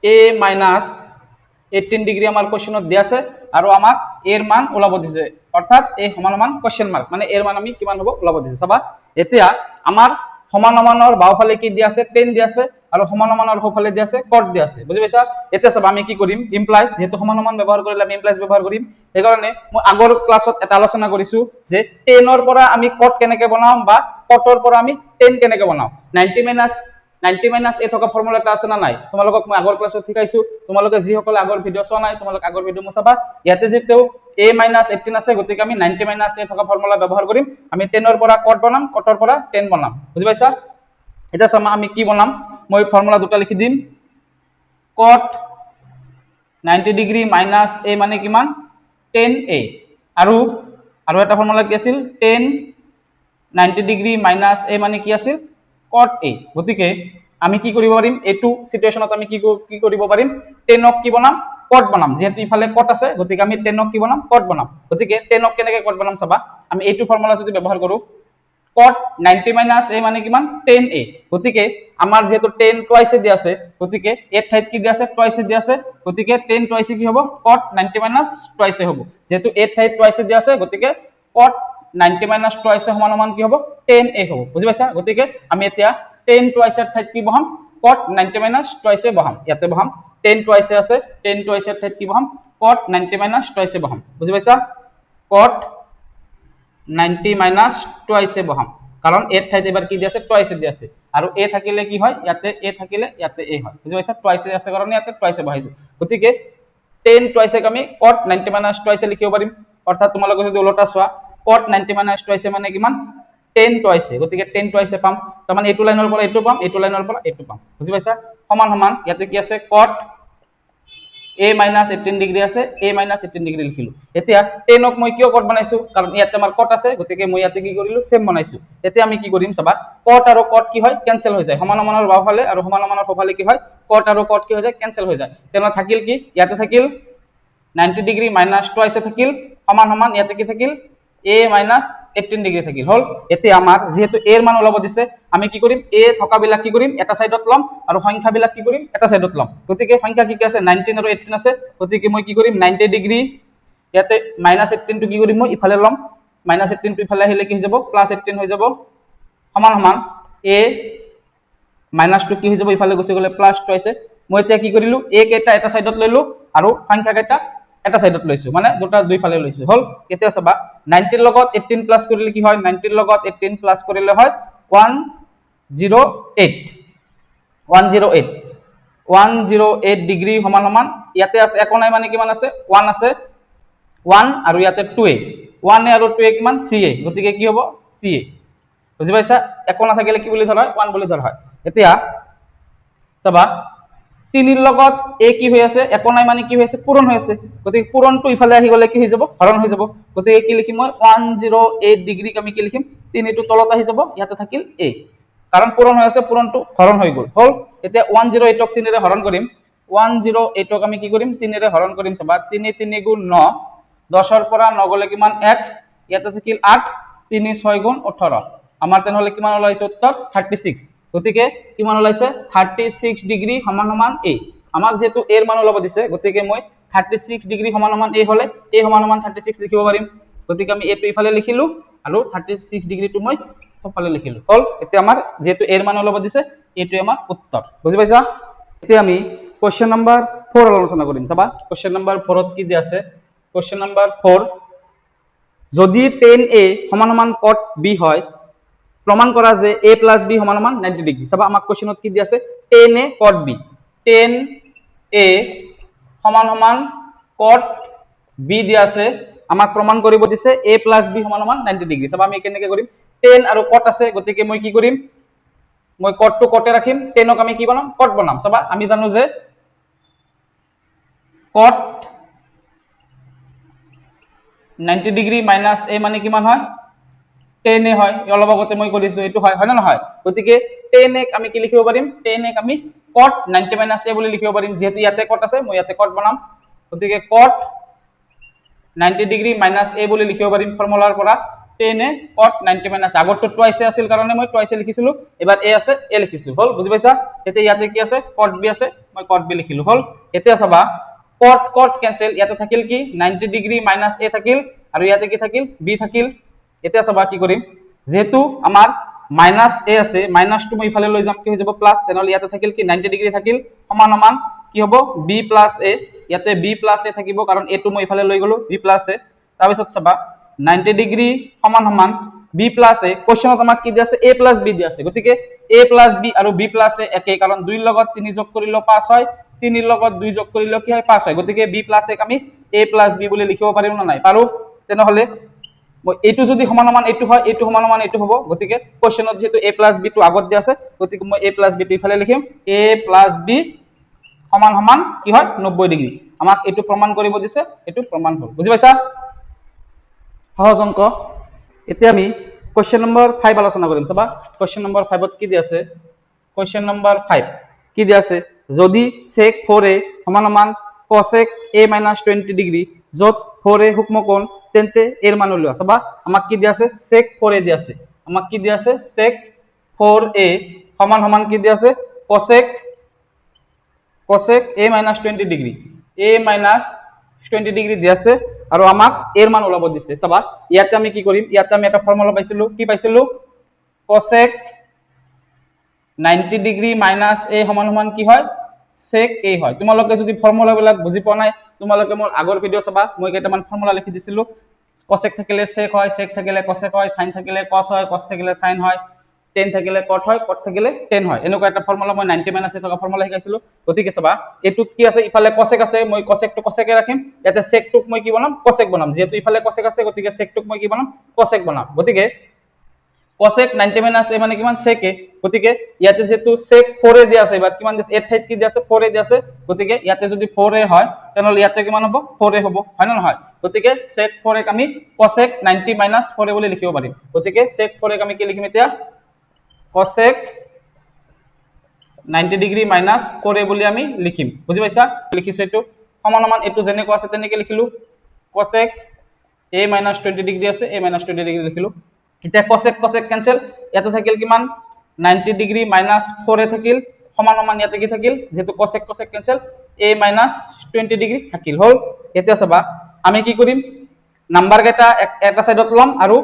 a - 18 ডিগ্ৰী আমাৰ কোশ্চেনত দিয়া আছে আৰু আমাক এৰ মান ওলাব দিছে অৰ্থাৎ এই সমান সমান কোশ্চেন মাৰ্ক মানে এৰ মান আমি কিমান হ'ব ওলাব দিছে চাবা এতিয়া আমাৰ সমান সমানৰ বাওফালে কি দিয়া আছে tan দিয়া আছে আৰু সমান সমানৰ সোঁফালে দিয়া আছে cot দিয়া আছে বুজি পাইছা এতিয়া চাবা আমি কি কৰিম ইমপ্লাইজ যেহেতু সমান সমান ব্যৱহাৰ কৰিলে আমি ইমপ্লাইজ ব্যৱহাৰ কৰিম এই কাৰণে মই আগৰ ক্লাছত এটা আলোচনা কৰিছো যে tan ৰ পৰা আমি cot কেনেকৈ বনাম বা cot ৰ পৰা আমি tan কেনেকৈ বনাম 90 - a থকা ফৰ্মুলা এটা আছে না নাই তোমালোকক মই আগৰ ক্লাছত শিকাইছো তোমালোকে যি সকলে আগৰ ভিডিও চোৱা নাই তোমালোক আগৰ ভিডিও চাবা ইয়াতে যেটো a - 18 আছে গতিকে আমি 90 - a থকা ফৰ্মুলা ব্যৱহাৰ কৰিম আমি tan ৰ পৰা cot বনাম cot ৰ পৰা tan বনাম বুজি পাইছা এটা চামা আমি কি বনাম মই ফর্মুলা দুটা লিখি দিম cot 90 ডিগ্ৰী মাইনাস a মানে কিমান tan a আৰু এটা ফৰ্মুলা কি আছিল tan 90 ডিগ্ৰী মাইনাস a মানে কি আছিল cot a গতিকে আমি কি কৰিব পাৰিম এটো সিচুৱেশনত আমি কি কৰিব পাৰিম tan ক কি বনাম cot বনাম যেহেতু ইফালে cot আছে গতিকে আমি tan ক কি বনাম cot বনাম গতিকে tan ক কেনেকৈ cot বনাম চাবা আমি এইটো ফর্মুলা যদি ব্যৱহাৰ কৰো cot 90 - a মানে কিমান tan a গতিকে আমাৰ যেহেতু tan টুৱাইছে দিয়া আছে গতিকে এৰ ঠাইত কি দিয়া আছে টুৱাইছে দিয়া আছে গতিকে tan টুৱাইছে কি হ'ব cot 90 - টুৱাইছে হ'ব যেহেতু এৰ ঠাইত টুৱাইছে দিয়া আছে গতিকে cot 90 - টুৱাইছে সমান সমান কি হ'ব tan a হ'ব বুজি পাইছা গতিকে আমি এতিয়া tan টুৱাইছে ঠাইত কি বহাম cot 90 - টুৱাইছে বহাম ইয়াতে বহাম tan টুৱাইছে আছে tan টুৱাইছে ঠাইত কি বহাম cot 90 - টুৱাইছে বহাম বুজি পাইছা cot 90 - টুৱাইছে বহাম কাৰণ এৰ ঠাইতে এবাৰ কি দিয়া আছে টুৱাইছে দিয়া আছে আৰু a থাকিলে কি হয় ইয়াতে a থাকিলে ইয়াতে a হয় বুজি পাইছা টুৱাইছে আছে কাৰণে ইয়াতে টুৱাইছে বহাইছো গতিকে tan টুৱাইছে আমি cot 90 - টুৱাইছে লিখিব পাৰিম অৰ্থাৎ তোমালোকে যদি উলটা চোৱা cot 90 - টুৱাইছে মানে কিমান tan টুৱাইছে গতিকে tan টুৱাইছে পাম তাৰ মানে এইটো লাইনৰ পৰা এইটো পাম এইটো লাইনৰ পৰা এইটো পাম বুজি পাইছা সমান সমান ইয়াতে কি আছে cot a - 18 ডিগ্ৰী আছে a - 18 ডিগ্ৰী লিখিলো এতিয়া tan ক মই কিয় cot বনাইছো কাৰণ ইয়াতে আমাৰ cot আছে গতিকে মই ইয়াতে কি কৰিলো সেম বনাইছো এতিয়া আমি কি কৰিম চাবা cot আৰু cot কি হয় কেনসেল হৈ যায় সমান সমানৰ বাওফালে আৰু সমান সমানৰ সোঁফালে কি হয় cot আৰু cot কি হৈ যায় কেনসেল হৈ যায় তেনে থাকিল কি ইয়াতে থাকিল 90 ডিগ্ৰী মাইনাস টুৱাইছে থাকিল সমান সমান ইয়াতে কি থাকিল a - 18 ডিগ্ৰী থাকিল হল এতিয়া আমাৰ যেহেতু a এৰ মান ওলাব দিছে আমি কি কৰিম a থকা বিলাক কি কৰিম এটা সাইডত লম আৰু সংখ্যা বিলাক কি কৰিম এটা সাইডত লম গতিকে সংখ্যা কি কি আছে 19 আৰু 18 আছে গতিকে মই কি কৰিম 90 ডিগ্ৰী ইয়াতে -18 টো কি কৰিম মই ইফালে লম -18 টো ইফালে আহিলে কি হৈ যাব +18 হৈ যাব সমান সমান a মাইনাস টো কি হৈ যাব ইফালে গুছি গলে প্লাস টুৱাইছে মই এতিয়া কি কৰিলো a কেটা এটা সাইডত লইলো আৰু সংখ্যা কেটা এটা সাইডত লৈছো মানে দুটা দুই ফালে লৈছো হল এতিয়া চাবা 90 ৰ লগত 18 প্লাস কৰিলে কি হয় 90 ৰ লগত 18 প্লাস কৰিলে হয় 108 ডিগ্ৰী সমান সমান ইয়াতে আছে একো নাই মানে কিমান আছে 1 আছে 1 আৰু ইয়াতে 2a 1 আৰু 2a কিমান 3a গতিকে কি হ'ব 3a বুজি পাইছা একো না থাকিলে কি বুলি ধৰা হয় 1 বুলি ধৰা হয় এতিয়া চাবা 3 ৰ লগত a কি হৈ আছে একো নাই মানে কি হৈ আছে পূৰণ হৈ আছে গতিকে পূৰণটো ইফালে আহি গলে কি হৈ যাব হৰণ হৈ যাব গতিকে কি লিখিম মই 108 ডিগ্ৰী আমি কি লিখিম 3 টো তলত আহি যাব ইয়াতে থাকিল a কাৰণ পূৰণ হৈ আছে পূৰণটো হৰণ হৈ গল হল এতিয়া 108 ক 3 ৰে হৰণ কৰিম 108 ক আমি কি কৰিম 3 ৰে হৰণ কৰিম চাবা 3 3 গুণ 9 10 ৰ পৰা 9 গলে কিমান 1 ইয়াতে থাকিল 8 3 6 গুণ 18 আমাৰ তেনেহলে কিমান ওলাইছে উত্তৰ 36 গতিকে কিমান ওলাইছে 36 ডিগ্ৰী সমান সমান a আমাক যেহেতু এৰ মান ওলাব দিছে গতিকে মই 36 ডিগ্ৰী সমান সমান a হলে a সমান সমান 36 লিখিব পাৰিম গতিকে আমি এটো ইফালে লিখিলো আৰু 36 ডিগ্ৰীটো মই সফালে লিখিলো হল এতিয়া আমাৰ যেহেতু এৰ মান ওলাব দিছে এটো আমাৰ উত্তৰ বুজি পাইছা এতিয়া আমি কোশ্চেন নাম্বাৰ 4 আলোচনা কৰিম চাবা কোশ্চেন নাম্বার 4 ত কি দিয়া আছে কোশ্চেন নাম্বার 4 যদি tan a সমান সমান cot b হয় প্রমাণ করা যে a + b সমান সমান 90 ডিগ্রি চাবা আমাক কোশ্চেনত কি দিয়া আছে tan a cot b tan a সমান সমান cot b দিয়া আছে আমাক প্রমাণ কৰিব দিছে a + b সমান সমান 90 ডিগ্ৰি চাবা আমি কেনেকৈ কৰিম tan আৰু cot আছে গতিকে মই কি কৰিম মই cot to cot এ ৰাখিম tan ক আমি কি বনাম cot বনাম চাবা আমি জানো যে cot 90 ডিগ্রি মাইনাস a মানে কিমান হয় tan a হয় অলপ আগতে মই কৰিছো এটো হয় হয় না নহয় গতিকে tan a আমি কি লিখিব পাৰিম tan a আমি cot 90 - a বুলি লিখিব পাৰিম যেহেতু ইয়াতে cot আছে মই ইয়াতে cot বনাম গতিকে cot 90 ডিগ্রি মাইনাস a বুলি লিখিব পাৰিম ফৰ্মুলাৰ পৰা tan a cot 90 - আগৰটো টুৱাইছে আছিল কাৰণে মই টুৱাইছে লিখিছিলো এবাৰ a আছে a লিখিছো হল বুজি পাইছা এতিয়া ইয়াতে কি আছে cot b আছে মই cot b লিখিলো হল এতিয়া চাবা cot cot cancel ইয়াতে থাকিল কি 90 ডিগ্রি মাইনাস a থাকিল আৰু ইয়াতে কি থাকিল b থাকিল এতিয়া চাবা কি কৰিম যেহেতু আমাৰ মাইনাস a আছে মাইনাস টু মই ইফালে লৈ যাম কি হৈ যাব প্লাস তেনেহলে ইয়াতে থাকিল কি 90 ডিগ্রি থাকিল সমান সমান কি হ'ব b + a ইয়াতে b + a থাকিব কাৰণ a টো মই ইফালে লৈ গলো b + a তাৰ পিছত চাবা 90 ডিগ্রি সমান সমান b + a কোশ্চেনত আমাক কি দিয়া আছে a + b দিয়া আছে গতিকে a + b আৰু b + a একেই কাৰণ 2 ৰ লগত 3 যোগ কৰিলে 5 হয় 3 ৰ লগত 2 যোগ কৰিলে কি হয় 5 হয় গতিকে b + a আমি a + b বুলি লিখিব পাৰিম না নাই পাৰো তেনেহলে মই এটো যদি সমান সমান এটো হয় এটো সমান সমান এটো হ'ব গতিকে কোশ্চেনত যেটো a + b টো আগত দিয়া আছে গতিকে মই a + b টো ইফালে লিখিম a + b সমান সমান কি হয় 90 ডিগ্রি আমাক এটো প্ৰমাণ কৰিব দিছে এটো প্ৰমাণ হ'ল বুজি পাইছা সহজ অংক এতিয়া আমি কোশ্চেন নম্বৰ 5 আলোচনা কৰিম চাবা কোশ্চেন নম্বৰ 5 ত কি দিয়া আছে কোশ্চেন নম্বৰ 5 কি দিয়া আছে যদি sec 4a সমান সমান cosec a - 20 ডিগ্রি যত 4a সূক্ষ্মকোণ তেন্তে এর মান উলিওয়া চাবা আমাক কি দিয়া আছে sec 4a দিয়া আছে আমাক কি দিয়া আছে sec 4a সমান সমান কি দিয়া আছে cosec a - 20 degree a - 20 degree দিয়া আছে আৰু আমাক এৰ মান ওলাব দিছে চাবা ইয়াতে আমি কি কৰিম ইয়াতে আমি এটা ফৰ্মুলা পাইছিলো কি পাইছিলো cosec 90 ডিগ্রি মাইনাস a সমান সমান কি হয় sec a হয় তোমালোকে যদি ফৰ্মুলা বিলাক বুজি পোৱা নাই তোমালোকে মোৰ আগৰ ভিডিও চাবা মই কেইটামান ফৰ্মুলা লিখি দিছিলো cosec থাকিলে sec হয় sec থাকিলে cosec হয় sin থাকিলে cos হয় cos থাকিলে sin হয় tan থাকিলে cot হয় cot থাকিলে tan হয় এনেকুৱা এটা ফৰ্মুলা মই 90 - a থকা ফৰ্মুলা শিকাইছিলো গতিকে চাবা এটুত কি আছে ইফালে cosec আছে মই cosec টো cosec এ ৰাখিম ইয়াতে sec টোক মই কি বনাম cosec বনাম যেহেতু ইফালে cosec আছে গতিকে sec টোক মই কি বনাম cosec বনাম গতিকে cosec 90 - a মানে কিমান sec a গতিকে ইয়াতে যেটো sec 4a দিয়া আছে এবাৰ কিমান দিছে 8 ঠাইত কি দিয়া আছে 4a দিয়া আছে গতিকে ইয়াতে যদি 4a হয় তেনহলে ইয়াতে কিমান হ'ব 4a হ'ব হয় না নহয় গতিকে sec 4a আমি cosec 90 - 4a বুলি লিখিব পাৰিম গতিকে sec 4a আমি কি লিখিম এতিয়া cosec 90 ডিগ্রি মাইনাস 4a বুলি আমি লিখিম বুজি পাইছা লিখিছো এটো সমান সমান এটো যেনেকৈ আছে তেনেকৈ লিখিলো cosec a - 20 ডিগ্রি আছে a - 20 ডিগ্রি লিখিলো এতিয়া cosec cosec ক্যান্সেল ইয়াতে থাকিল কিমান 90 ডিগ্রি মাইনাস 4a থাকিল সমান সমান ইয়াতে কি থাকিল যেহেতু cosec cosec cancel a - 20 degree থাকিল হল এতিয়া চাবা আমি কি কৰিম নাম্বাৰ কেটা এটা সাইডত লম আৰু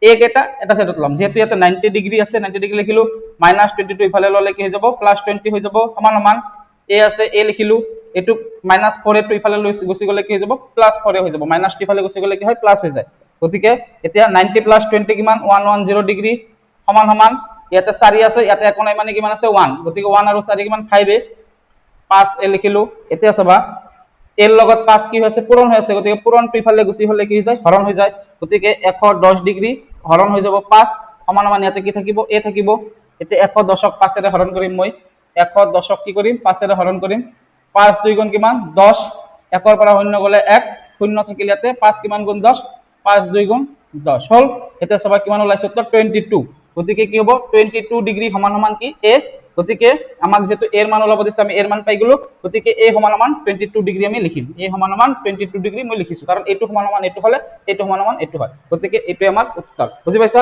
a কেটা এটা সাইডত লম যেহেতু ইয়াতে 90 ডিগ্রি আছে 90 ডিগ্রি লিখিলো -22 ইফালে ললে কি হৈ যাব +20 হৈ যাব সমান সমান a আছে a লিখিলো এটু -4a টু ইফালে লৈ গুছি গলে কি হৈ যাব +4a হৈ যাব - ইফালে গুছি গলে কি হয় প্লাস হৈ যায় গতিকে এতিয়া 90 + 20 কিমান 110 ডিগ্রি সমান সমান ইয়াতে 4 আছে ইয়াতে একো নাই মানে কিমান আছে 1 গতিকে 1 আৰু 4 কিমান 5a 5a লিখিলো এতিয়া চাবা এৰ লগত 5 কি হৈছে পূৰণ হৈ আছে গতিকে পূৰণ ইফালে গুছি হলে কি হৈ যায় হৰণ হৈ যায় গতিকে 110 ডিগ্ৰি হৰণ হৈ যাব 5 সমান সমান ইয়াতে কি থাকিব a থাকিব এতিয়া 110 ক 5 এৰে হৰণ কৰিম মই 110 ক কি কৰিম 5 এৰে হৰণ কৰিম 5 2 গুণ কিমান 10 1 ৰ পৰা শূন্য গলে 1 শূন্য থাকিলে ইয়াতে 5 কিমান গুণ 10 5 2 গুণ 10 হল এতিয়া সবাই কিমান ওলাইছে উত্তৰ 22 গতিকে কি হ'ব 22 ডিগ্রি সমান সমান কি a গতিকে আমাক যেটো এর মান ওলাব দিছে আমি এর মান পাই গলো গতিকে a সমান সমান 22 ডিগ্রি আমি লিখিম a সমান সমান 22 ডিগ্রি মই লিখিছো কাৰণ এটো সমান সমান এটো হলে এটো সমান সমান এটো হয় গতিকে এটো আমাৰ উত্তৰ বুজি পাইছা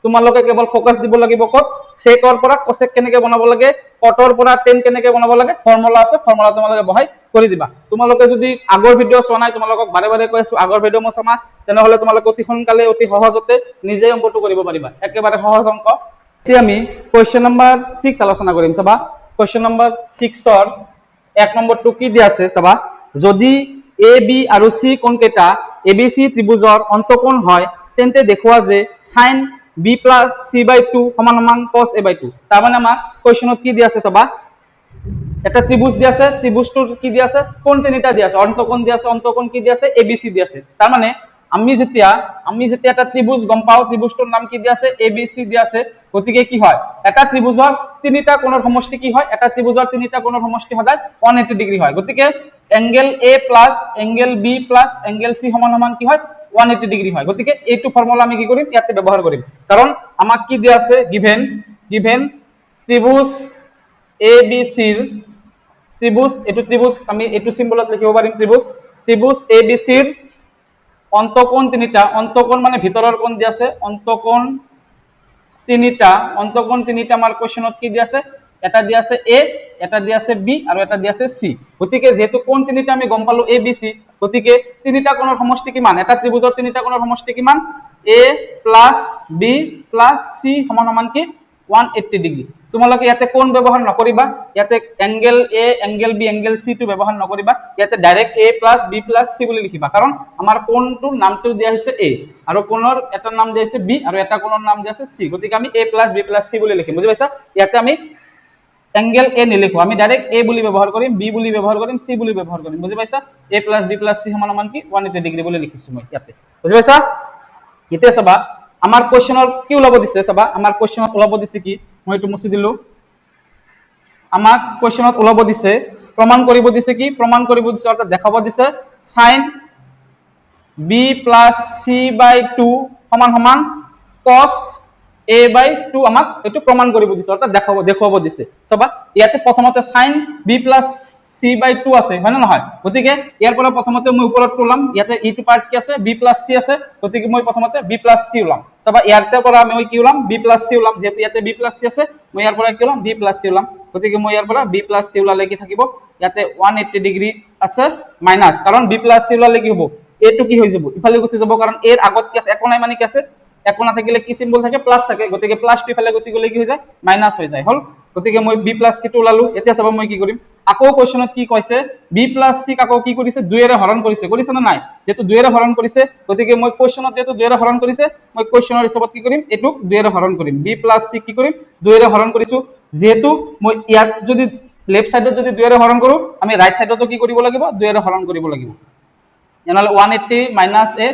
তোমালোকে কেৱল ফোকাস দিব লাগিব ক'ত সেকৰ পৰা কোসেক কেনেকৈ বনাব লাগে কটৰ পৰা টেন কেনেকৈ বনাব লাগে ফৰ্মুলা আছে ফৰ্মুলা তোমালোকে বহাই কৰি দিবা তোমালোকে যদি আগৰ ভিডিও চোৱা নাই তোমালোকক বাৰে বাৰে কৈ আছো আগৰ ভিডিও মই চামা তেনেহলে তোমালোকে অতি সোনকালে অতি সহজতে নিজে অংকটো কৰিব পাৰিবা একেবাৰে সহজ অংক এতিয়া আমি কোৱেশ্চন নম্বৰ 6 আলোচনা কৰিম চাবা কোৱেশ্চন নম্বৰ 6 ৰ 1 নম্বৰটো কি দিয়া আছে চাবা যদি এ বি আৰু সি কোণ কেইটা এবিসি ত্ৰিভুজৰ অন্তঃকোণ হয় তেন্তে দেখুৱা যে sin b + c/2 = cos a/2 তাৰ মানে আমাৰ কোৱেশ্চনত কি দিয়া আছে চাবা এটা ত্ৰিভুজ দিয়া আছে ত্ৰিভুজটোৰ কি দিয়া আছে কোণ তিনিটা দিয়া আছে অন্তঃকোণ দিয়া আছে অন্তঃকোণ কি দিয়া আছে এবিসি দিয়া আছে তাৰ মানে আমি যেতিয়া এটা ত্ৰিভুজ গম পাও ত্ৰিভুজটোৰ নাম কি দিয়া আছে এবিসি দিয়া আছে গতিকে কি হয় এটা ত্ৰিভুজৰ তিনিটা কোণৰ সমষ্টি কি হয় এটা ত্ৰিভুজৰ তিনিটা কোণৰ সমষ্টি সদায় 180 ডিগ্ৰী হয় গতিকে angle A plus angle B plus angle C সমান কি হয় 180 ডিগ্ৰী হয় গতিকে এইটো ফৰ্মুলা আমি কি কৰিম ইয়াতে ব্যৱহাৰ কৰিম কাৰণ আমাক কি দিয়া আছে গিভেন ত্ৰিভুজ এবিসিৰ ত্ৰিভুজ এটো ত্ৰিভুজ আমি এটো সিম্বলত লিখিব পাৰিম ত্ৰিভুজ এবিসিৰ অন্তঃকোণ তিনিটা অন্তঃকোণ মানে ভিতৰৰ কোণ দিয়া আছে অন্তঃকোণ তিনিটা আমাৰ কোৱেশ্চনত কি দিয়া আছে এটা দিয়া আছে এ এটা দিয়া আছে বি আৰু এটা দিয়া আছে সি গতিকে যেহেতু কোণ তিনিটা আমি গম পালো এ বি সি গতিকে তিনিটা কোণৰ সমষ্টি কিমান এটা ত্ৰিভুজৰ তিনিটা কোণৰ সমষ্টি কিমান এ প্লাস বি প্লাস সি সমান কি 180 ডিগ্ৰী তোমালোকে ইয়াতে কোণ ব্যৱহাৰ নকৰিবা ইয়াতে angle A angle B angle C টো ব্যৱহাৰ নকৰিবা ইয়াতে direct A plus B plus C বুলি লিখিবা কাৰণ আমাৰ কোণটোৰ নামটো দিয়া হৈছে এ আৰু কোণৰ এটা নাম দিয়া হৈছে বি আৰু এটা কোণৰ নাম দিয়া আছে সি গতিকে আমি এ প্লাস বি প্লাস সি বুলি লিখিম বুজি পাইছা ইয়াতে আমি এংগেল এ নিলিখো আমি ডাইৰেক্ট এ বুলি ব্যৱহাৰ কৰিম বি বুলি ব্যৱহাৰ কৰিম সি বুলি ব্যৱহাৰ কৰিম বুজি পাইছা এ প্লাস বি প্লাস সি সমান কি 180 ডিগ্ৰী বুলি লিখিছো মই ইয়াতে বুজি পাইছা এতিয়া চাবা আমাৰ কোৱেশ্চনৰ কি ওলাব দিছে চাবা আমাৰ কোৱেশ্চনত ওলাব দিছে কি মই এটো মুছি দিলো আমাক কোৱেশ্চনত ওলাব দিছে প্ৰমাণ কৰিব দিছে কি প্ৰমাণ কৰিব দিছে অৰ্থাৎ দেখাব দিছে sin b + c/2 সমান cos a/2 আমাক এটো প্ৰমাণ কৰিব দিছে অৰ্থাৎ দেখাব দিছে চাবা ইয়াতে প্ৰথমতে sin b + c/2 আছে হয় না নহয় গতিকে ইয়াৰ পৰা প্ৰথমতে মই ওপৰত তোলাম ইয়াতে ইটো পাৰ্ট কি আছে b + c আছে গতিকে মই প্ৰথমতে b + c ওলাম চাবা ইয়াতে পৰা মই কি ওলাম b + c ওলাম যেহেতু ইয়াতে b + c আছে মই ইয়াৰ পৰা কি ওলাম b + c ওলাম গতিকে মই ইয়াৰ পৰা b + c ওলালে কি থাকিব ইয়াতে 180 ডিগ্ৰী আছে মাইনাস কাৰণ b + c ওলালে কি হ'ব এটো কি হৈ যাব ইফালে গুচি যাব কাৰণ এৰ আগত কি আছে একো নাই মানে কি আছে একো না থাকিলে কি সিম্বল থাকে প্লাস থাকে গতিকে প্লাস টো ইফালে গুচি গলে কি হৈ যায় মাইনাস হৈ যায় হল গতিকে মই b + c টো ওলালো এতিয়া চাবা মই কি কৰিম আকৌ কোৱেশ্চনত কি কৈছে b + c আকৌ কি কৰিছে 2 এৰে হৰণ কৰিছে না নাই যেটো 2 এৰে হৰণ কৰিছে গতিকে মই কোৱেশ্চনত যেটো 2 এৰে হৰণ কৰিছে মই কোৱেশ্চনৰ হিচাপত কি কৰিম এটো 2 এৰে হৰণ কৰিম b + c কি কৰিম 2 এৰে হৰণ কৰিছো যেহেতু মই ইয়াত যদি লেফট সাইডত যদি 2 এৰে হৰণ কৰো আমি ৰাইট সাইডতো কি কৰিব লাগিব 2 এৰে হৰণ কৰিব লাগিব এনেহলে 180 - a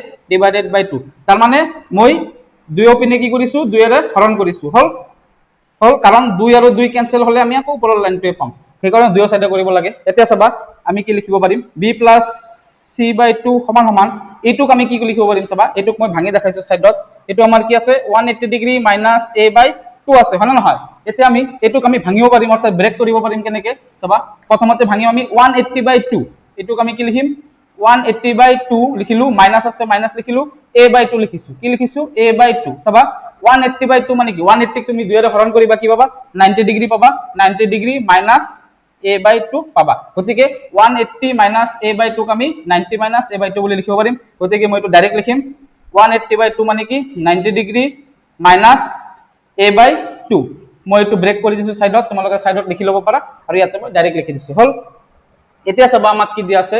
/ 2 তাৰ মানে মই 2 অপিনে কি কৰিছো 2 এৰে হৰণ কৰিছো হল কাৰণ 2 আৰু 2 কেনসেল হলে আমি আকৌ ওপৰৰ লাইনটোৱে পাম সেইকাৰণে 2 সাইডে কৰিব লাগে এতিয়া চাবা আমি কি লিখিব পাৰিম b + c/2 সমান এইটোক আমি কি লিখিব পাৰিম চাবা এইটোক মই ভাঙি দেখাইছো সাইডত এটো আমাৰ কি আছে 180 ডিগ্ৰী - a/2 আছে হয় না নহয় এতিয়া আমি এটোক আমি ভাঙিব পাৰিম অৰ্থাৎ ব্ৰেক কৰিব পাৰিম কেনেকে চাবা প্ৰথমতে ভাঙিম আমি 180/2 এটোক আমি কি লিখিম 180/2 লিখিলো মাইনাস আছে মাইনাস লিখিলো a/2 লিখিছো কি লিখিছো a/2 চাবা 180/2 মানে কি 180 তুমি 2 এৰে হৰণ কৰিবা কি পাবা 90 ডিগ্ৰী পাবা 90 ডিগ্ৰী মাইনাস a/2 পাবা গতিকে 180 - a/2 ক আমি 90 - a/2 বুলি লিখিব পাৰিম গতিকে মই এটো ডাইৰেক্ট লিখিম 180/2 মানে কি 90 ডিগ্ৰী মাইনাস a/2 মই এটো ব্ৰেক কৰি দিছো সাইডত তোমালোকে সাইডত লিখি লব পাৰা আৰু ইয়াতে মই ডাইৰেক্ট লিখি দিছো হল এতিয়া চাবা আমাক কি দিয়া আছে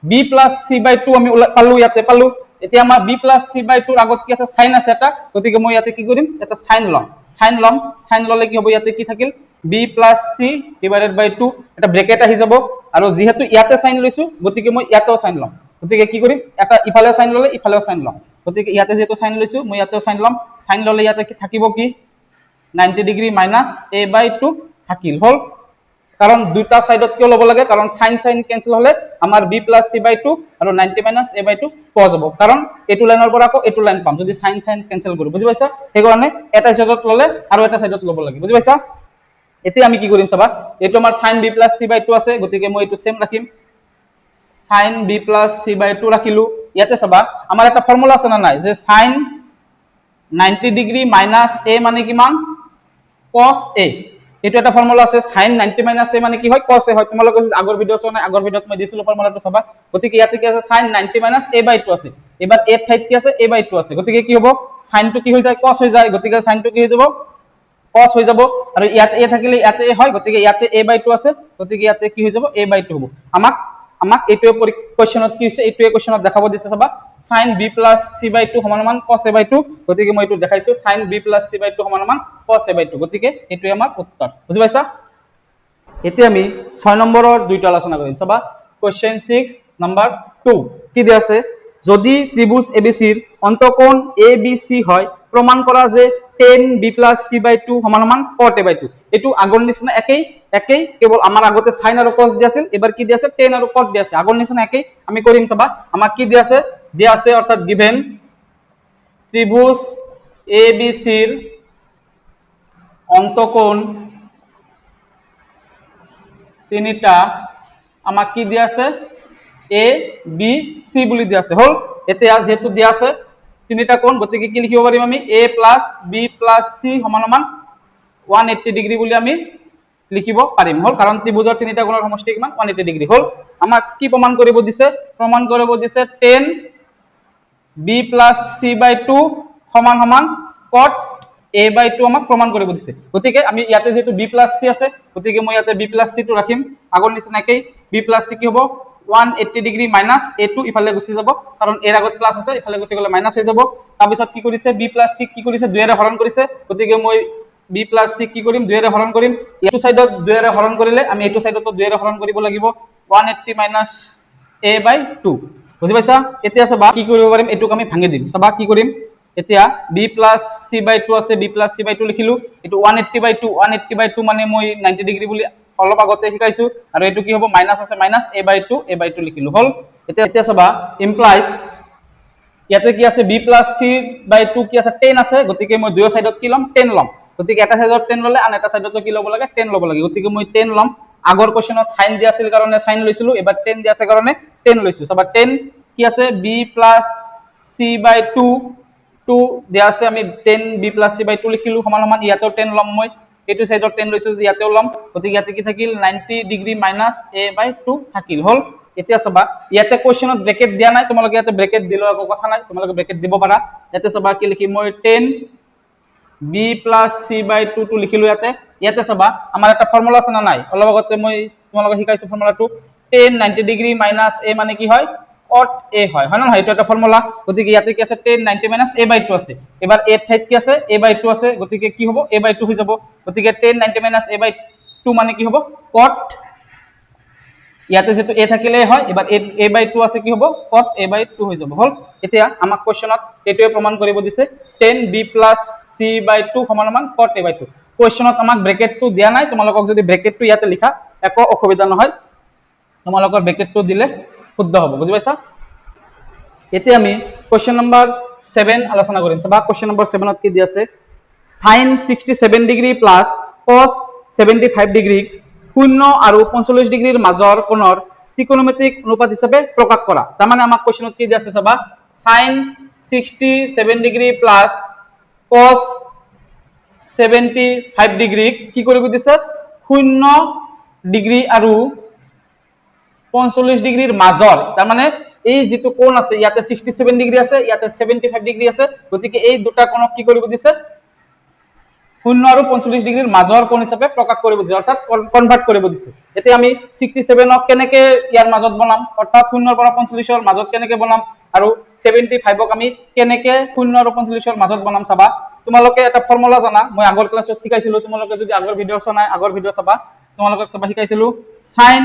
b + c/2 আমি পালো ইয়াতে পালো এতিয়া আমাৰ b + c/2 ৰ আগত কি আছে sin আছে এটা গতিকে মই ইয়াতে কি কৰিম এটা sin ললে কি হ'ব ইয়াতে কি থাকিল b + c / 2 এটা ব্ৰেকেট আহি যাব আৰু যেহেতু ইয়াতে sin লৈছো গতিকে মই ইয়াতেও sin লম গতিকে কি কৰিম এটা ইফালে sin ললে ইফালেও sin লম গতিকে ইয়াতে যেহেতু sin লৈছো মই ইয়াতেও sin লম sin ললে ইয়াতে কি থাকিব কি 90 ডিগ্ৰী মাইনাস a/2 থাকিল হল কাৰণ দুটা সাইডত কিয় লব লাগে কাৰণ sin কেনসেল হলে আমাৰ b + c/2 আৰু 90 - a/2 পোৱা যাব কাৰণ এটো লাইনৰ পৰা আকৌ এটো লাইন পাম যদি sin কেনসেল কৰো বুজি পাইছা সেই কাৰণে এটা সাইডত ললে আৰু এটা সাইডত লব লাগে বুজি পাইছা এতিয়া আমি কি কৰিম চাবা এটো আমাৰ sin b + c/2 আছে গতিকে মই এটো সেম ৰাখিম sin b + c/2 ৰাখিলো ইয়াতে চাবা আমাৰ এটা ফৰ্মুলা আছে না নাই যে sin 90 ডিগ্ৰী মাইনাছ এ মানে কিমান cos a এইটো এটা ফৰ্মুলা আছে sin 90 মাইনাছ a মানে কি হয় cos a হয় তোমালোকে আগৰ ভিডিও চোৱা নাই আগৰ ভিডিওত মই দিছিলো ফৰ্মুলাটো চাবা গতিকে ইয়াতে কি আছে sin 90 মাইনাছ a/2 আছে এবাৰ a ঠাইত কি আছে a/2 আছে গতিকে কি হ'ব sin টো কি হৈ যায় cos হৈ যায় গতিকে sin টো কি হৈ যাব cos হৈ যাব আৰু ইয়াতে a থাকিলে ইয়াতে a হয় গতিকে ইয়াতে a/2 আছে গতিকে ইয়াতে কি হৈ যাব a/2 হ'ব আমাক এইটোৱে কোৱেশ্চনত কি হৈছে এইটোৱে কোৱেশ্চনত দেখাব দিছে চাবা sin b + c/2 = cos a/2 গতিকে মই এইটো দেখাইছো sin b + c/2 = cos a/2 গতিকে এইটোৱে আমাৰ উত্তৰ বুজি পাইছা এতিয়া আমি 6 নম্বৰৰ দুইটা আলোচনা কৰিম চাবা কোৱেশ্চন 6 নাম্বাৰ 2 কি দিয়া আছে যদি ত্ৰিভুজ ABC ৰ অন্তঃকোণ ABC হয় প্ৰমাণ কৰা যে tan b + c/2 = cot a/2 এটো আগৰ নিচিনা একেই কেৱল আমাৰ আগতে sin আৰু cos দিয়া আছিল এবাৰ কি দিয়া আছে tan আৰু cot দিয়া আছে আগৰ নিচিনা একেই আমি কৰিম চাবা আমাক কি দিয়া আছে অৰ্থাৎ given ত্ৰিভুজ ABC ৰ অন্তঃকোণ তিনিটা আমাক কি দিয়া আছে A B C বুলি দিয়া আছে হল এতিয়া যেহেতু দিয়া আছে তিনিটা কোণ গতিকে কি লিখিব পাৰিম আমি A + B + C = 180 ডিগ্ৰী বুলি আমি লিখিব পাৰিম হল কাৰণ ত্ৰিভুজৰ তিনিটা কোণৰ সমষ্টি কিমান 180 ডিগ্ৰী হল আমাক কি প্ৰমাণ কৰিব দিছে tan b + c/2 = cot a/2 আমাক প্ৰমাণ কৰিব দিছে গতিকে আমি ইয়াতে যেটো b + c আছে গতিকে মই ইয়াতে b + c টো ৰাখিম আগৰ নিচিনাকৈ b + c কি হ'ব 180 ডিগ্ৰী মাইনাস a2 ইফালে গুচি যাব কাৰণ এৰ আগত প্লাস আছে ইফালে গুচি গলে মাইনাস হৈ যাব তাৰ পিছত কি কৰিছে b + c কি কৰিছে 2 এৰে হৰণ কৰিছে গতিকে মই b + c কি কৰিম 2 এৰে হৰণ কৰিম এইটো সাইডত 2 এৰে হৰণ কৰিলে আমি এইটো সাইডতো 2 এৰে হৰণ কৰিব লাগিব 180 - a/2 বুজি পাইছা এতিয়া চাবা কি কৰিব পাৰিম এটুক আমি ভাঙি দিম চাবা কি কৰিম এতিয়া b + c/2 আছে b + c/2 লিখিলো এটো 180/2 মানে মই 90 ডিগ্ৰী বুলি অলপ আগতে শিকাইছো আৰু এটো কি হ'ব মাইনাস আছে মাইনাস a/2 লিখিলো হল এতিয়া চাবা ইমপ্লাইজ ইয়াতে কি আছে b + c/2 কি আছে 10 আছে গতিকে মই দুয়ো সাইডত কি লম 10 লম গতিকে এটা সাইডত 10 ললে আন এটা সাইডতো কি লব লাগে 10 লব লাগে গতিকে মই 10 লম আগৰ কোৱেশ্চনত sin দিয়া আছিল কাৰণে sin লৈছিলো এবাৰ 10 দিয়া আছে কাৰণে 10 লৈছো চাবা 10 কি আছে b + c/2 2 দিয়া আছে আমি 10 b + c/2 লিখিলো সমান ইয়াতেও 10 লম মই এইটো সাইডত 10 লৈছো ইয়াতেও লম গতিকে ইয়াতে কি থাকিল 90 ডিগ্ৰী মাইনাস a/2 থাকিল হল এতিয়া চাবা ইয়াতে কোৱেশ্চনত ব্ৰেকেট দিয়া নাই তোমালোকে ইয়াতে ব্ৰেকেট দিলো একো কথা নাই তোমালোকে ব্ৰেকেট দিব পাৰা ইয়াতে চাবা কি লিখিম মই 10 b + c/2 টো লিখিলো ইয়াতে চাবা আমাৰ এটা ফৰ্মুলা আছে না নাই অলপ আগতে মই তোমালোকক শিকাইছো ফৰ্মুলাটো tan 90 ডিগ্ৰী মাইনাস a মানে কি হয় cot a হয় হয় না নহয় এটা এটা ফৰ্মুলা গতিকে ইয়াতে কি আছে tan 90 - a/2 আছে এবাৰ a ঠাইত কি আছে a/2 আছে গতিকে কি হ'ব a/2 হৈ যাব গতিকে tan 90 - a/2 মানে কি হ'ব cot ইয়াতে যেটো a থাকিলে হয় এবাৰ a/2 আছে কি হ'ব cot a/2 হৈ যাব হল এতিয়া আমাক কোৱেশ্চনত এটোৱে প্ৰমাণ কৰিব দিছে tan b + c/2 = cot a/2 কোৱেশ্চনত আমাক ব্ৰেকেটটো দিয়া নাই তোমালোকক যদি ব্ৰেকেটটো ইয়াতে লিখা একো অসুবিধা নহয় তোমালোকৰ ব্ৰেকেটটো দিলে শুদ্ধ হ'ব বুজি পাইছা এতিয়া আমি কোৱেশ্চন নম্বৰ 7 আলোচনা কৰিম চাবা কোৱেশ্চন নম্বৰ 7 ত কি দি আছে sin 67 ডিগ্ৰী + cos 75 ডিগ্ৰী 0 আৰু 45 ডিগ্ৰীৰ মাজৰ কোণৰ ত্ৰিকোণমিতিক অনুপাত হিচাপে প্ৰকাশ কৰা তাৰ মানে আমাক কোৱেশ্চনত কি দি আছে চাবা sin 67 ডিগ্ৰী + cos 75 ডিগ্ৰী কি কৰিব দিছে 0 ডিগ্ৰী আৰু 45 ডিগ্ৰীৰ মাজৰ তাৰ মানে এই যেটো কোণ আছে ইয়াতে 67 ডিগ্ৰী আছে ইয়াতে 75 ডিগ্ৰী আছে গতিকে এই দুটা কোণক কি কৰিব দিছে 0 আৰু 45 ডিগ্ৰীৰ মাজৰ কোণ হিচাপে প্ৰকাশ কৰিব দিছে অৰ্থাৎ কনভাৰ্ট কৰিব দিছে এতিয়া আমি 67 ক কেনেকে ইয়াৰ মাজত বনাম অৰ্থাৎ 0 পৰা 45 ৰ মাজত কেনেকে বনাম আৰু 75 ক আমি কেনেকে 0 আৰু 45 ৰ মাজত বনাম চাবা তোমালোকে এটা ফৰ্মুলা জানা মই আগৰ ক্লাছত শিকাইছিলো তোমালোকে যদি আগৰ ভিডিও চোৱা নাই আগৰ ভিডিও চাবা তোমালোকক চাবা শিকাইছিলো sin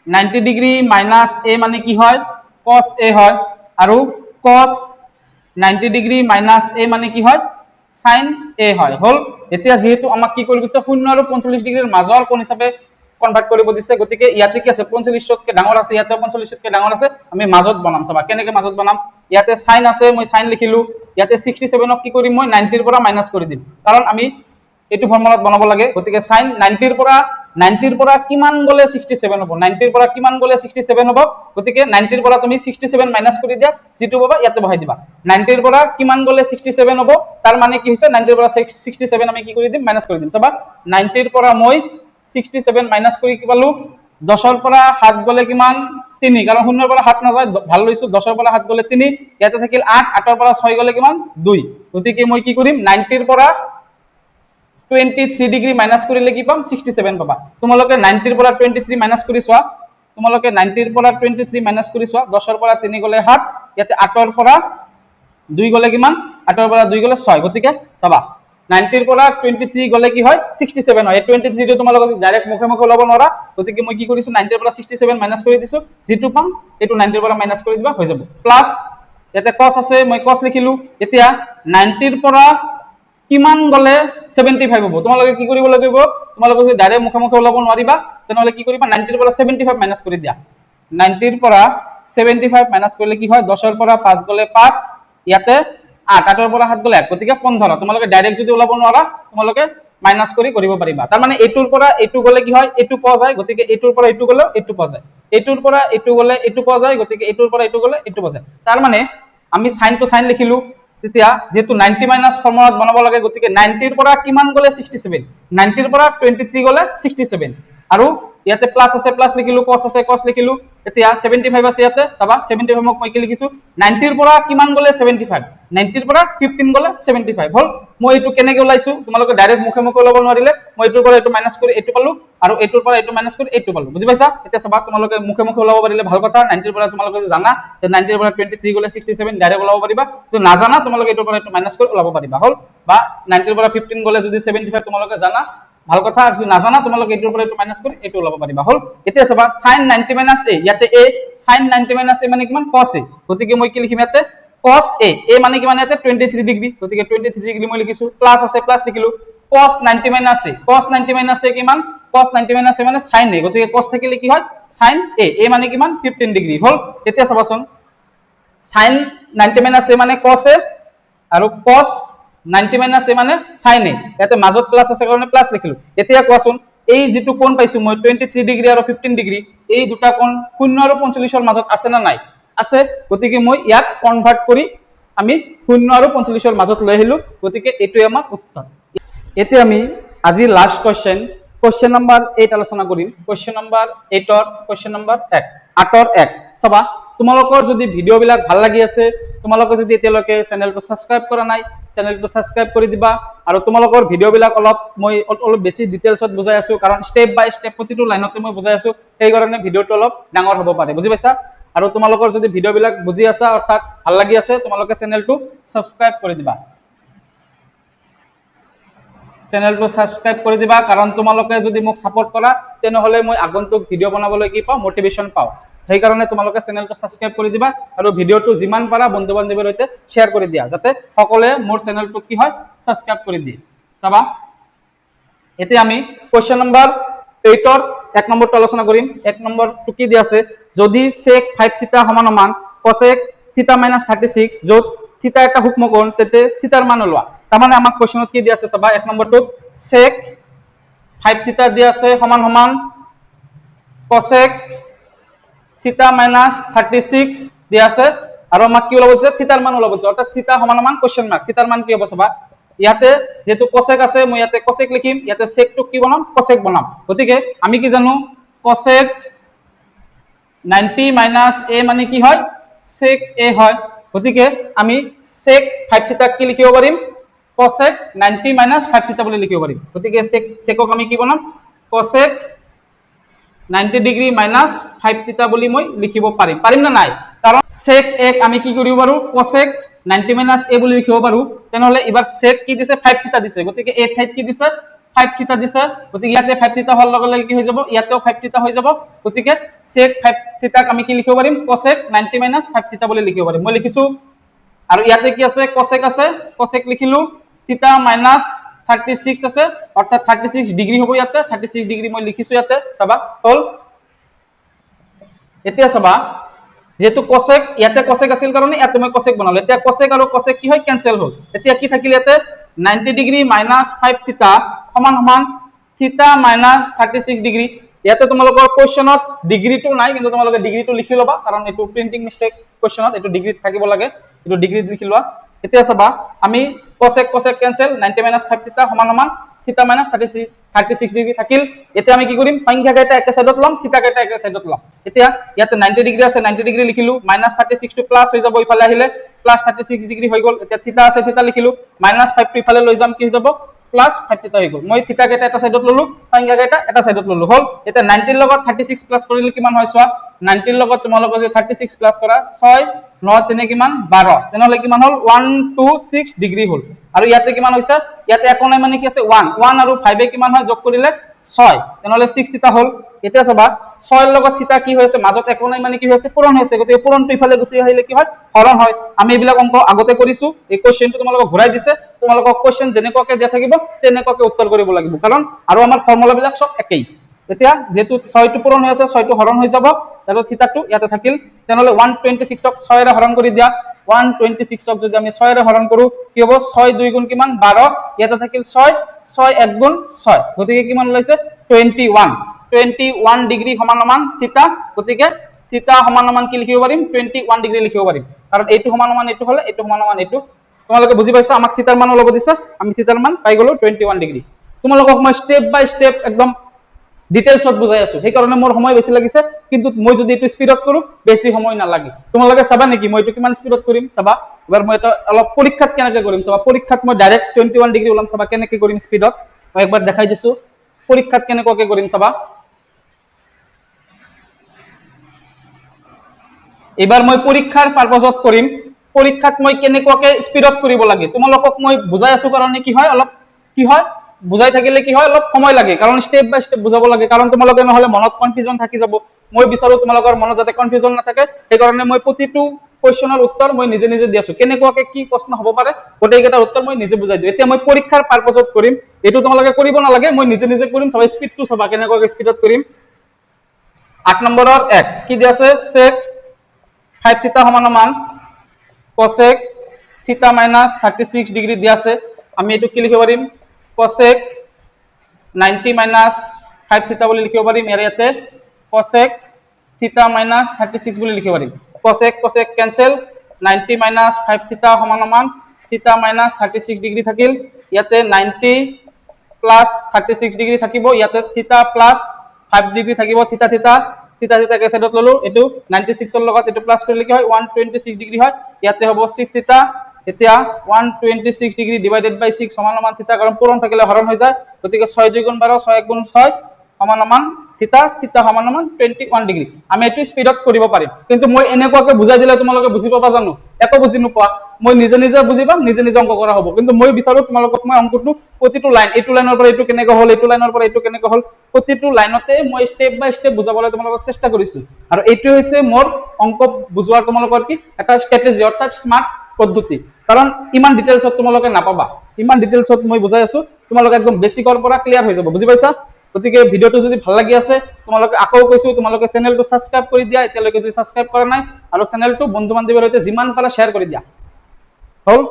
90 ডিগ্ৰী মাইনাস a মানে কি হয় cos a হয় আৰু cos 90 ডিগ্ৰী মাইনাস a মানে কি হয় sin a হয় হল এতিয়া যেহেতু আমাক কি কৰিব দিছে 0 আৰু 45 ডিগ্ৰীৰ মাজৰ কোণ হিচাপে কনভাৰ্ট কৰিব দিছে গতিকে ইয়াতে কি আছে 45 তকৈ ডাঙৰ আছে ইয়াতে 45 তকৈ ডাঙৰ আছে আমি মাজত বনাম চাবা কেনেকে মাজত বনাম ইয়াতে sin আছে মই sin লিখিলো ইয়াতে 67 ক কি কৰিম মই 90 ৰ পৰা মাইনাস কৰি দিম কাৰণ আমি এইটো ফৰ্মুলাত বনাব লাগে গতিকে sin 90 ৰ পৰা 90 ৰ পৰা কিমান গলে 67 হ'ব 90 ৰ পৰা কিমান গলে 67 হ'ব গতিকে 90 ৰ পৰা তুমি 67 মাইনাস কৰি দিয়া যেটো পাবা ইয়াতে বহাই দিবা 90 ৰ পৰা কিমান গলে 67 হ'ব তাৰ মানে কি হৈছে 90 ৰ পৰা 67 আমি কি কৰি দিম মাইনাস কৰি দিম চাবা 90 ৰ পৰা মই 67 মাইনাস কৰি কি পালো 10 ৰ পৰা 7 গলে কিমান 3 কাৰণ 0 ৰ পৰা 7 নাযায় ভাল লৈছো 10 ৰ পৰা 7 গলে 3 ইয়াতে থাকিল 8 8 ৰ পৰা 6 গলে কিমান 2 গতিকে মই কি কৰিম 90 ৰ পৰা 23 ডিগ্ৰী মাইনাস কৰিলে কি পাম 67 পাবা তোমালোকে 90 ৰ পৰা 23 মাইনাস কৰি চোৱা তোমালোকে 90 ৰ পৰা 23 মাইনাস কৰি চোৱা 10 ৰ পৰা 3 গলে 7 ইয়াতে 8 ৰ পৰা 2 গলে কিমান 8 ৰ পৰা 2 গলে 6 গতিকে চাবা 90 ৰ পৰা 23 গলে কি হয় 67 হয় 23 টো তোমালোকে ডাইৰেক্ট মুখে মুখে ওলাব নোৱাৰা গতিকে মই কি কৰিছো 90 ৰ পৰা 67 মাইনাস কৰি দিছো যেটো পাম এটো 90 ৰ পৰা মাইনাস কৰি দিবা হৈ যাব প্লাস ইয়াতে cos আছে মই cos লিখিলো এতিয়া 90 ৰ পৰা কিমান গলে 75 হ'ব তোমালোকে কি কৰিব লাগিব তোমালোকে যদি ডাইৰেক্ট মুখে মুখে ওলাব নোৱাৰিবা তেনেহলে কি কৰিবা 90 ৰ পৰা 75 মাইনাস কৰি দিয়া 90 ৰ পৰা 75 মাইনাস কৰিলে কি হয় 10 ৰ পৰা 5 গলে 5 ইয়াতে 8 8 ৰ পৰা 7 গলে 1 গতিকে 15 তোমালোকে ডাইৰেক্ট যদি ওলাব নোৱাৰা তোমালোকে মাইনাস কৰি কৰিব পাৰিবা তাৰ মানে এটোৰ পৰা এটো গলে কি হয় এটো পোৱা যায় গতিকে এটোৰ পৰা এটো গলে এটো পোৱা যায় এটোৰ পৰা এটো গলে এটো পোৱা যায় গতিকে এটোৰ পৰা এটো গলে এটো পোৱা যায় তাৰ মানে আমি সাইন টু সাইন লিখিলো তেতিয়া যেটো 90 মাইনাস ফৰ্মুলাত বনাব লাগে গতিকে 90 ৰ পৰা কিমান গলে 67 90 ৰ পৰা 23 গলে 67 আৰু ইয়াতে প্লাস আছে প্লাস লিখিলো cos আছে cos লিখিলো এতিয়া 75 আছে ইয়াতে চাবা 75 মই কি লিখিছো 90 ৰ পৰা কিমান গলে 75 90 ৰ পৰা 15 গলে 75 হল মই এটো কেনেকৈ ওলাইছো তোমালোকে ডাইৰেক্ট মুখে মুখে ওলাব নোৱাৰিলে মই এটোৰ পৰা এটো মাইনাস কৰি এটো পালো আৰু এটোৰ পৰা এটো মাইনাস কৰি এটো পালো বুজি পাইছা এতিয়া চাবা তোমালোকে মুখে মুখে ওলাব পাৰিলে ভাল কথা 90 ৰ পৰা তোমালোকে জানা যে 90 ৰ পৰা 23 গলে 67 ডাইৰেক্ট ওলাব পাৰিবা তো নাজানা তোমালোকে এটোৰ পৰা এটো মাইনাস কৰি ওলাব পাৰিবা হল বা 90 ৰ পৰা 15 গলে যদি 75 তোমালোকে জানা ভাল কথা যদি নাজানা তোমালোকে এটোৰ পৰা এটো মাইনাস কৰি এটো ওলাব পাৰিবা হল এতিয়া চাবা sin 90 মাইনাস a ইয়াতে a sin 90 মাইনাস a মানে কিমান cos a গতিকে মই কি লিখিম ইয়াতে cos a a মানে কিমান ইয়াতে 23 ডিগ্ৰী গতিকে 23 ডিগ্ৰী মই লিখিছো প্লাস আছে প্লাস লিখিলো cos 90 minus a cos 90 minus a কিমান cos 90 মাইনাস a মানে sin a গতিকে cos থাকিলে কি হয় sin a a মানে কিমান 15 ডিগ্ৰী হল এতিয়া চাবাচোন sin 90 মাইনাস a মানে cos a আৰু cos 90 মাইনাস a মানে sin a ইয়াতে মাজত প্লাস আছে কাৰণে প্লাস লিখিলো এতিয়া কোৱাচোন এই যেটো কোণ পাইছো মই 23 ডিগ্ৰী আৰু 15 ডিগ্ৰী এই দুটা কোণ 0 আৰু 45 ৰ মাজত আছে না নাই আছে গতিকে মই ইয়াক কনভাৰ্ট কৰি আমি 0 আৰু 45 ৰ মাজত লৈ আহিলো গতিকে এটোই আমাৰ উত্তৰ এতিয়া আমি আজি লাস্ট কোশ্চেন নাম্বাৰ 8 আলোচনা কৰিম কোশ্চেন নাম্বাৰ 8 ৰ কোশ্চেন নাম্বাৰ 1 8 ৰ 1 চাবা তোমালোকৰ যদি ভিডিও বিলাক ভাল লাগি আছে তোমালোকে যদি এতিয়ালৈকে চেনেলটো সাবস্ক্ৰাইব কৰা নাই চেনেলটো সাবস্ক্ৰাইব কৰি দিবা আৰু তোমালোকৰ ভিডিও বিলাক মই অলপ বেছি ডিটেইলছত বুজাই আছো কাৰণ স্টেপ বাই স্টেপ প্ৰতিটো লাইনতে মই বুজাই আছো সেই কাৰণে ভিডিওটো অলপ ডাঙৰ হ'ব পাৰে বুজি পাইছা আৰু তোমালোকৰ যদি ভিডিও বিলাক বুজি আছা অৰ্থাৎ ভাল লাগি আছে তোমালোকে চেনেলটো সাবস্ক্ৰাইব কৰি দিবা চেনেলটো সাবস্ক্ৰাইব কৰি দিবা কাৰণ তোমালোকে যদি মোক সাপোৰ্ট কৰা তেনেহলে মই আগন্তুক ভিডিও বনাবলৈ কি পাও মোটিভেশন পাও সেই কাৰণে তোমালোকে চেনেলটো সাবস্ক্ৰাইব কৰি দিবা আৰু ভিডিওটো যিমান পাৰা বন্ধু বান্ধৱীৰ সৈতে শেয়াৰ কৰি দিয়া যাতে সকলোৱে মোৰ চেনেলটো কি হয় সাবস্ক্ৰাইব কৰি দিয়ে চাবা এতিয়া আমি কোশ্চেন নাম্বাৰ 8 ৰ 1 নম্বৰটো আলোচনা কৰিম 1 নম্বৰটো কি দি আছে যদি sec 5 থিটা সমান সমান cosec থিটা - 36 যত থিটা এটা সূক্ষ্মকোণ তেতে থিটাৰ মান ওলোৱা তাৰমানে আমাক কোশ্চেনত কি দি আছে চাবা 1 নম্বৰটোত sec 5 থিটা দি আছে সমান সমান cosec থিটা - 36 দি আছে আৰু আমাক কি ওলাব দিছে থিটাৰ মান ওলাব দিছে অৰ্থাৎ থিটা সমান সমান কোশ্চেন মাৰ্ক থিটাৰ মান কি হ'ব চাবা ইয়াতে যেটো cosec আছে মই ইয়াতে cosec লিখিম ইয়াতে sec টো কি বনাম cosec বনাম গতিকে আমি কি জানো cosec 90 মাইনাস a মানে কি হয় sec a হয় গতিকে আমি sec 5 থিটা কি লিখিব পাৰিম cosec 90 মাইনাস 5 থিটা বুলি লিখিব পাৰিম গতিকে secক আমি কি বনাম cosec 90 ডিগ্ৰী মাইনাস 5 থিটা বুলি মই লিখিব পাৰিম না নাই কাৰণ sec 1 আমি কি কৰিব পাৰো cosec 90 মাইনাস a বুলি লিখিব পাৰো তেনেহলে এবাৰ sec কি দিছে 5 থিটা দিছে গতিকে a ঠাইত কি দিছে 5 থিটা দিছে গতিকে ইয়াতে 5 থিটা হল লগে লগে কি হৈ যাব ইয়াতেও 5 থিটা হৈ যাব গতিকে sec 5 থিটাক আমি কি লিখিব পাৰিম cosec 90 মাইনাস 5 থিটা বুলি লিখিব পাৰিম মই লিখিছো আৰু ইয়াতে কি আছে cosec লিখিলো থিটা মাইনাস 36 আছে অৰ্থাৎ 36 ডিগ্ৰী হ'ব ইয়াতে 36 ডিগ্ৰী মই লিখিছো ইয়াতে চাবা হল এতিয়া চাবা যেটো cosec ইয়াতে cosec আছিল কাৰণে ইয়াতে মই cosec বনালো এতিয়া cosec আৰু cosec কি হয় কেনসেল হল এতিয়া কি থাকিল ইয়াতে 90 ডিগ্ৰী - 5 থিটা সমান সমান থিতা মাইনাস 36 ডিগ্ৰী ইয়াতে তোমালোকৰ কোৱেশ্চনত ডিগ্ৰীটো নাই কিন্তু তোমালোকে ডিগ্ৰীটো লিখি ল'বা কাৰণ এটো প্ৰিন্টিং মিস্টেক কোৱেশ্চনত এটো ডিগ্ৰী থাকিব লাগে এটো ডিগ্ৰীত লিখি লোৱা এতিয়া চাবা আমি cosec ক্যান্সেল 90 - 5 থিতা সমান সমান থিতা মাইনাস 36 ডিগ্ৰী থাকিল এতিয়া আমি কি কৰিম সংখ্যা কেইটা একে সাইডত লম থিতা কেইটা একে সাইডত লম এতিয়া ইয়াতে 90 ডিগ্ৰী আছে 90 ডিগ্ৰী লিখিলো -36 টো প্লাস হৈ যাব ইফালে আহিলে +36 ডিগ্ৰী হৈ গল এতিয়া থিতা আছে থিতা লিখিলো -5 টো ইফালে লৈ যাম কি হৈ যাব +5 থিতা হৈ গল মই থিতা কেইটা এটা সাইডত ললো সংখ্যা কেইটা এটা সাইডত ললো হল এতিয়া 90 ৰ লগত 36 প্লাস কৰিলে কিমান হয় চোৱা 90 ৰ লগত তোমালোকে যে 36 প্লাস কৰা 6 9 3 কিমান 12 তেনেহলে কিমান হল 126 ডিগ্ৰী হল আৰু ইয়াতে কিমান হৈছে ইয়াতে একো নাই মানে কি আছে 1 আৰু 5 এ কিমান হয় যোগ কৰিলে 6 তেনেহলে 6 থিতা হল এতিয়া চাবা 6 ৰ লগত থিতা কি হৈছে মাজত একো নাই মানে কি হৈছে পূৰণ হৈছে গতিকে পূৰণটো ইফালে গুচি আহিলে কি হয় হৰণ হয় আমি এইবিলাক অংক আগতে কৰিছো এই কোৱেশ্চনটো তোমালোকক ঘূৰাই দিছে তোমালোকক কোৱেশ্চন যেনেকুৱাকে দিয়া থাকিব তেনেকুৱাকে উত্তৰ কৰিব লাগিব কাৰণ আৰু আমাৰ ফৰ্মুলা বিলাক সব একেই এতিয়া যেটো 6 টো পূৰণ হৈ আছে 6 টো হৰণ হৈ যাব আৰু থিতাটো ইয়াতে থাকিল তেনেহলে 126 ক 6 ৰে হৰণ কৰি দিয়া 126 ক যদি আমি 6 ৰে হৰণ কৰো কি হ'ব 6 2 গুণ কিমান 12 ইয়াতে থাকিল 6 6 1 গুণ 6 গতিকে কিমান ওলাইছে 21 ডিগ্ৰী সমান সমান থিতা গতিকে থিতা সমান সমান কি লিখিব পাৰিম 21 ডিগ্ৰী লিখিব পাৰিম কাৰণ এইটো সমান সমান এইটো হলে এইটো সমান সমান এইটো তোমালোকে বুজি পাইছা আমাক থিতাৰ মান ল'ব দিছে আমি থিতাৰ মান পাই গলো 21 ডিগ্ৰী তোমালোকক মই স্টেপ বাই স্টেপ একদম ডিটেইলছত বুজাই আছো সেই কাৰণে মোৰ সময় বেছি লাগিছে কিন্তু মই যদি এটো স্পিডত কৰো বেছি সময় নালাগে তোমালোকে চাবা নেকি মই এটো কিমান স্পিডত কৰিম চাবা এবাৰ মই এটা অলপ পৰীক্ষাত কেনেকৈ কৰিম চাবা পৰীক্ষাত মই ডাইৰেক্ট 21 ডিগ্ৰী ওলাম চাবা কেনেকৈ কৰিম স্পিডত মই একবাৰ দেখাই দিছো পৰীক্ষাত কেনেকৈ কৰিম চাবা এবাৰ মই পৰীক্ষাৰ পাৰপজত কৰিম পৰীক্ষাত মই কেনেকৈ স্পিডত কৰিব লাগে তোমালোকক মই বুজাই আছো কাৰণে কি হয় অলপ কি হয় বুজাই থাকিলে কি হয় অলপ সময় লাগে কাৰণ স্টেপ বাই স্টেপ বুজাব লাগে কাৰণ তোমালোকে নহলে মনত কনফিউজন থাকি যাব মই বিচাৰো তোমালোকৰ মনত যাতে কনফিউজন নাথাকে সেই কাৰণে মই প্ৰতিটো কোৱেশ্চনৰ উত্তৰ মই নিজে নিজে দি আছো কেনেকৈ কি প্ৰশ্ন হ'ব পাৰে গোটেইকেইটা উত্তৰ মই নিজে বুজাই দিও এতিয়া মই পৰীক্ষাৰ পাৰপজত কৰিম এটো তোমালোকে কৰিব নালাগে মই নিজে নিজে কৰিম সবাই স্পিডটো চাবা কেনেকৈ স্পিডত কৰিম 8 নম্বৰৰ 1 কি দি আছে sec 5 থিতা সমান সমান cosec থিতা মাইনাস 36 ডিগ্ৰী দি আছে আমি এটো কি লিখিব পাৰিম cosec 90 minus 5 theta বুলি লিখিব পাৰিম ইয়াতে cosec theta minus 36 বুলি লিখিব পাৰিম cosec cancel 90 minus 5 theta সমান সমান theta minus 36 ডিগ্ৰী থাকিল ইয়াতে 90 plus 36 ডিগ্ৰী থাকিব ইয়াতে theta plus 5 ডিগ্ৰী থাকিব theta কে সাইডত ললো এটো 96 ৰ লগত এটো প্লাস কৰিলে কি হয় 126 ডিগ্ৰী হয় ইয়াতে হ'ব 6 theta এতিয়া 126 ডিগ্ৰী ডিভাইডেড বাই 6 সমান সমান থিতা কাৰণ পূৰণ থাকিলে হৰণ হৈ যায় গতিকে 6 2 গুণ 12 6 1 গুণ 6 সমান সমান থিতা সমান সমান 21 ডিগ্ৰী আমি এটো স্পিডত কৰিব পাৰিম কিন্তু মই এনেকুৱাকে বুজাই দিলে তোমালোকে বুজি পাবা জানো একো বুজি নোপোৱা মই নিজে নিজে বুজি পাম নিজে নিজে অংক কৰা হ'ব কিন্তু মই বিচাৰো তোমালোকক মই অংকটো প্ৰতিটো লাইন এইটো লাইনৰ পৰা এইটো কেনেকৈ হল এইটো লাইনৰ পৰা এইটো কেনেকৈ হল প্ৰতিটো লাইনতে মই স্টেপ বাই স্টেপ বুজাবলৈ তোমালোকক চেষ্টা কৰিছো আৰু এইটো হৈছে মোৰ অংক বুজোৱাৰ তোমালোকৰ কি এটা ষ্ট্ৰেটেজি অৰ্থাৎ স্মাৰ্ট পদ্ধতি কাৰণ ইমান ডিটেইলছত তোমালোকে নাপাবা ইমান ডিটেইলছত মই বুজাই আছো তোমালোকে একদম বেসিকৰ পৰা ক্লিয়াৰ হৈ যাব বুজি পাইছা গতিকে ভিডিওটো যদি ভাল লাগি আছে তোমালোকে আকৌ কৈছো তোমালোকে চেনেলটো সাবস্ক্ৰাইব কৰি দিয়া এতিয়ালৈকে যদি সাবস্ক্ৰাইব কৰা নাই আৰু চেনেলটো বন্ধু বান্ধৱীৰ সৈতে যিমান পাৰা শেয়াৰ কৰি দিয়া হল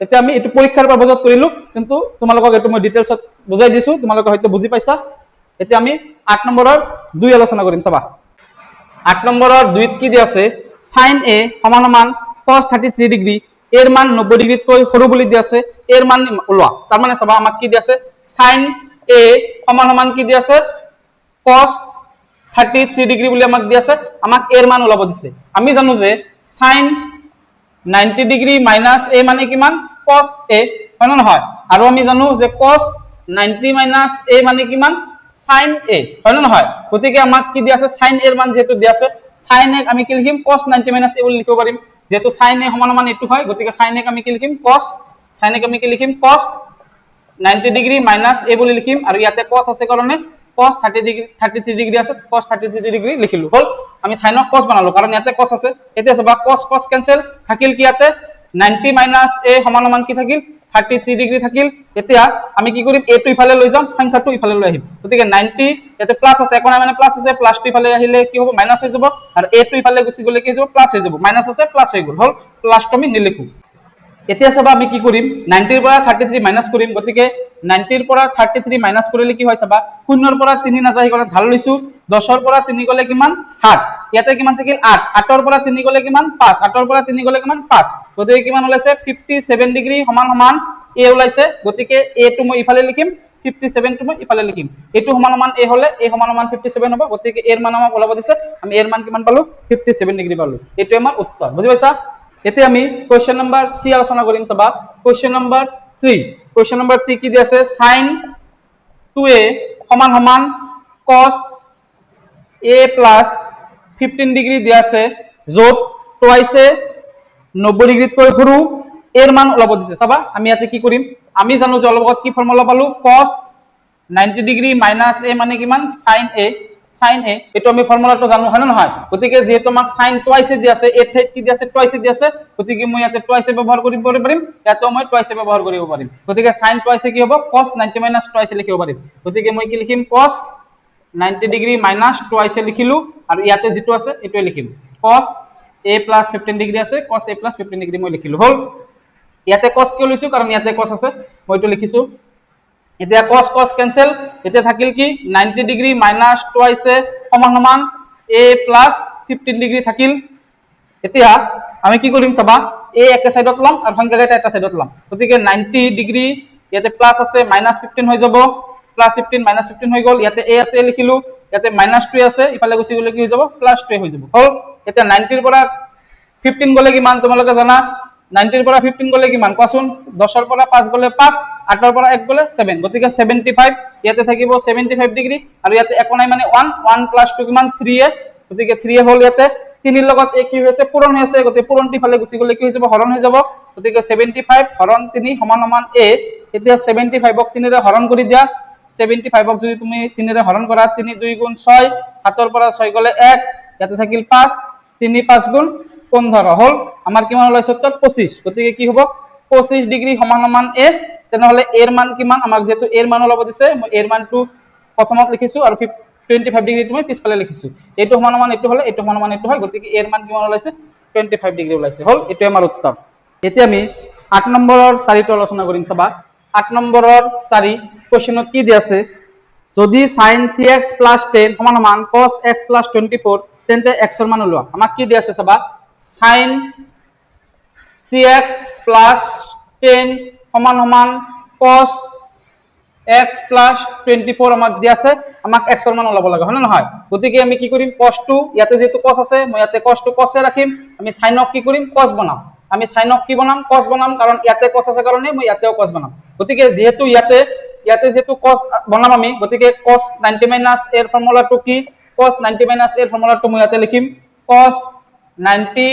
এতিয়া আমি এটো পৰীক্ষাৰ পাৰপজত কৰিলো কিন্তু তোমালোকক এটো মই ডিটেইলছত বুজাই দিছো তোমালোকে হয়তো বুজি পাইছা এতিয়া আমি 8 নম্বৰৰ 2 আলোচনা কৰিম চাবা 8 নম্বৰৰ 2 ত কি দি আছে sin a সমান সমান cos 33 ডিগ্ৰী এৰ মান 90 ডিগ্ৰীতকৈ সৰু বুলি দি আছে এৰ মান ওলোৱা তাৰ মানে চাবা আমাক কি দি আছে sin a সমান সমান কি দি আছে cos 33 ডিগ্ৰী বুলি আমাক দি আছে আমাক এৰ মান ওলাব দিছে আমি জানো যে sin 90 ডিগ্ৰী মাইনাস a মানে কিমান cos a হয় না নহয় আৰু আমি জানো যে cos 90 মাইনাস a মানে কিমান sin a হয় না নহয় গতিকে আমাক কি দি আছে sin a এর মান যেহেতু দি আছে sin a আমি কি লিখিম cos 90 মাইনাস a বুলি লিখিব পাৰিম যেহেতু sin a সমান সমান এটো হয় গতিকে sin a আমি কি লিখিম cos sin a আমি কি লিখিম cos 90 ডিগ্ৰী মাইনাস a বুলি লিখিম আৰু ইয়াতে cos আছে কাৰণে cos 33 ডিগ্ৰী আছে cos 33 ডিগ্ৰী লিখিলো হল আমি sin ক cos বনালো কাৰণ ইয়াতে cos আছে এতিয়া চাবা cos ক্যান্সেল থাকিল কি ইয়াতে 90 মাইনাস a সমান সমান কি থাকিল 33 ডিগ্ৰী থাকিল এতিয়া আমি কি কৰিম a টো ইফালে লৈ যাম সংখ্যাটো ইফালে লৈ আহিম গতিকে 90 ইয়াতে প্লাস আছে কোনা মানে প্লাস আছে প্লাস টো ইফালে আহিলে কি হ'ব মাইনাস হৈ যাব আৰু a টো ইফালে গুছি গলে কি হ'ব প্লাস হৈ যাব মাইনাস আছে প্লাস হৈ গল হল প্লাস টো আমি নিলিখো এতিয়া চাবা আমি কি কৰিম 90 ৰ পৰা 33 মাইনাস কৰিম গতিকে 90 ৰ পৰা 33 মাইনাস কৰিলে কি হয় চাবা 0 ৰ পৰা 3 নাযায় কৰে ঢাল লৈছো 10 ৰ পৰা 3 গলে কিমান 7 ইয়াতে কিমান থাকিল 8 8 ৰ পৰা 3 গলে কিমান 5 8 ৰ পৰা 3 গলে কিমান 5 গতিকে কিমান ওলাইছে 57 ডিগ্ৰী সমান সমান a ওলাইছে গতিকে a টো মই ইফালে লিখিম 57 টো মই ইফালে লিখিম এটো সমান সমান a হলে a সমান সমান 57 হ'ব গতিকে a এর মান আমাক ওলাব দিছে আমি a এর মান কিমান পালো 57 ডিগ্ৰী পালো এটো আমাৰ উত্তৰ বুজি পাইছা এতিয়া আমি কোৱেশ্চন নম্বৰ 3 আলোচনা কৰিম চাবা কোৱেশ্চন নম্বৰ 3 কি দি আছে sin 2a সমান সমান cos a plus 15 ডিগ্ৰী দিয়া আছে যত টুৱাইস 90 ডিগ্ৰীতকৈ সৰু এৰ মান ওলাব দিছে চাবা আমি ইয়াতে কি কৰিম আমি জানো যে অলপত কি ফৰ্মুলা পালো cos 90 ডিগ্ৰী minus a মানে কিমান sin a এটো আমি ফৰ্মুলাটো জানো হয় না নহয় গতিকে যেহেতু আমাক sin টুৱাইস দি আছে এ ঠাইত কি দি আছে টুৱাইস দি আছে গতিকে মই ইয়াতে টুৱাইস ব্যৱহাৰ কৰিব পাৰিম ইয়াতে মই টুৱাইস ব্যৱহাৰ কৰিব পাৰিম গতিকে sin টুৱাইস কি হ'ব cos 90 minus টুৱাইস লিখিব পাৰিম গতিকে মই কি লিখিম cos 90 ডিগ্ৰী minus টুৱাইস লিখিলো আৰু ইয়াতে যেটো আছে এটোই লিখিম cos a plus 15 ডিগ্ৰী আছে cos a plus 15 ডিগ্ৰী মই লিখিলো হল ইয়াতে cos কিয় লৈছো কাৰণ ইয়াতে cos আছে মই এটো লিখিছো এতিয়া cos ক্যান্সেল এতিয়া থাকিল কি 90 ডিগ্ৰী minus টুৱাইস সমান সমান a plus 15 ডিগ্ৰী থাকিল এতিয়া আমি কি কৰিম চাবা a একে সাইডত লম আৰু সংখ্যাটা এটা সাইডত লম গতিকে 90 ডিগ্ৰী ইয়াতে প্লাস আছে -15 হৈ যাব +15 -15 হৈ গল ইয়াতে a আছে লিখিলো ইয়াতে -2 আছে ইফালে গুছি গলে কি হৈ যাব +2 হৈ যাব হল এতিয়া 90 ৰ পৰা 15 গলে কিমান তোমালোকে জানা 90 ৰ পৰা 15 গলে কিমান কোৱাচোন 10 ৰ পৰা 5 গলে 5 8 ৰ পৰা 1 গলে 7 গতিকে 75 ইয়াতে থাকিব 75 ডিগ্ৰী আৰু ইয়াতে একো নাই মানে 1 + 2 কিমান 3 গতিকে 3 হল ইয়াতে 3 ৰ লগত a কি হৈছে পূৰণ হৈ আছে গতিকে পূৰণটি ফালে গুছি গলে কি হৈ যাব হৰণ হৈ যাব গতিকে 75 হৰণ 3 সমান সমান a এতিয়া 75 ক 3 ৰে হৰণ কৰি দিয়া 75 ক যদি তুমি 3 ৰে হৰণ কৰা 3 2 গুণ 6 7 ৰ পৰা 6 গলে 1 ইয়াতে থাকিল 5 3 5 গুণ 15 হল আমাৰ কিমান ওলাইছে উত্তৰ 25 গতিকে কি হ'ব 25 ডিগ্ৰী সমান সমান a তেনেহলে এৰ মান কিমান আমাক যেটো এৰ মান ওলাব দিছে মই এৰ মানটো প্ৰথমত লিখিছো আৰু 25 ডিগ্ৰী তুমি পিছফালে লিখিছো এটো সমান সমান এটো হলে এটো সমান সমান এটো হয় গতিকে এর মান কিমান ওলাইছে 25 ডিগ্ৰী ওলাইছে হল এটো আমাৰ উত্তৰ এতিয়া আমি 8 নম্বৰৰ 4টো আলোচনা কৰিম চাবা 8 নম্বৰৰ 4 কোৱেশ্চনত কি দি আছে যদি sin 3x + 10 সমান সমান cos x + 24 তেন্তে x এর মান ওলোৱা আমাক কি দি আছে চাবা sin 3x + 10 সমান সমান cos x + 24 আমাক দি আছে আমাক x এর মান ওলাব লাগে হয় না নহয় গতিকে আমি কি কৰিম cos টো ইয়াতে যেটো cos আছে মই ইয়াতে cos টো cos এ ৰাখিম আমি sin ক কি কৰিম cos বনাম আমি sin ক কি বনাম cos বনাম কাৰণ ইয়াতে cos আছে কাৰণে মই ইয়াতেও cos বনাম গতিকে যেহেতু ইয়াতে যেটো cos বনাম আমি গতিকে cos 90 - এর ফর্মুলাটো কি cos 90 - এর ফর্মুলাটো মই ইয়াতে লিখিম cos 90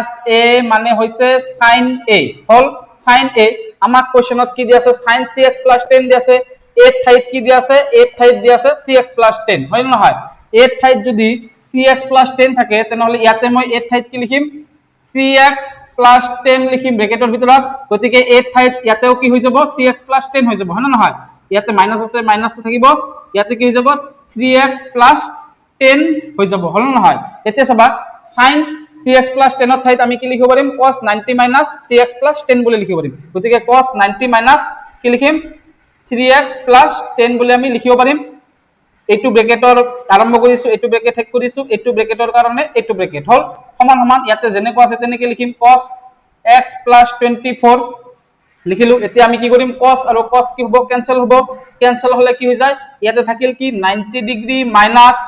- a মানে হৈছে sin a hall sin a আমাক কোৱেশ্চনত কি দি আছে sin 3x + 10 দি আছে 8 ঠাইত কি দি আছে 8 ঠাইত দি আছে 3x + 10 হয় না নহয় 8 ঠাইত যদি 3x + 10 থাকে তেনেহলে ইয়াতে মই 8 ঠাইত কি লিখিম 3x + 10 লিখিম ব্ৰেকেটৰ ভিতৰত গতিকে 8 ঠাইত ইয়াতেও কি হৈ যাব 3x + 10 হৈ যাব হয় না নহয় ইয়াতে মাইনাস আছে মাইনাসটো থাকিব ইয়াতে কি হৈ যাব 3x + 10 হৈ যাব হল নহয় এতিয়া চাবা sin 3x + 10 ঠাইত আমি কি লিখিব পাৰিম cos 90 - 3x + 10 বুলি লিখিব পাৰিম গতিকে cos 90 - কি লিখিম 3x + 10 বুলি আমি লিখিব পাৰিম এইটো ব্ৰেকেটৰ আৰম্ভ কৰিছো এইটো ব্ৰেকেট শেষ কৰিছো এইটো ব্ৰেকেটৰ কাৰণে এইটো ব্ৰেকেট হল সমান সমান ইয়াতে যেনেকৈ আছে তেনেকৈ লিখিম cos x + 24 লিখিলো এতিয়া আমি কি কৰিম cos আৰু cos কি হ'ব ক্যান্সেল হলে কি হৈ যায় ইয়াতে থাকিল কি 90 ডিগ্ৰী মাইনাস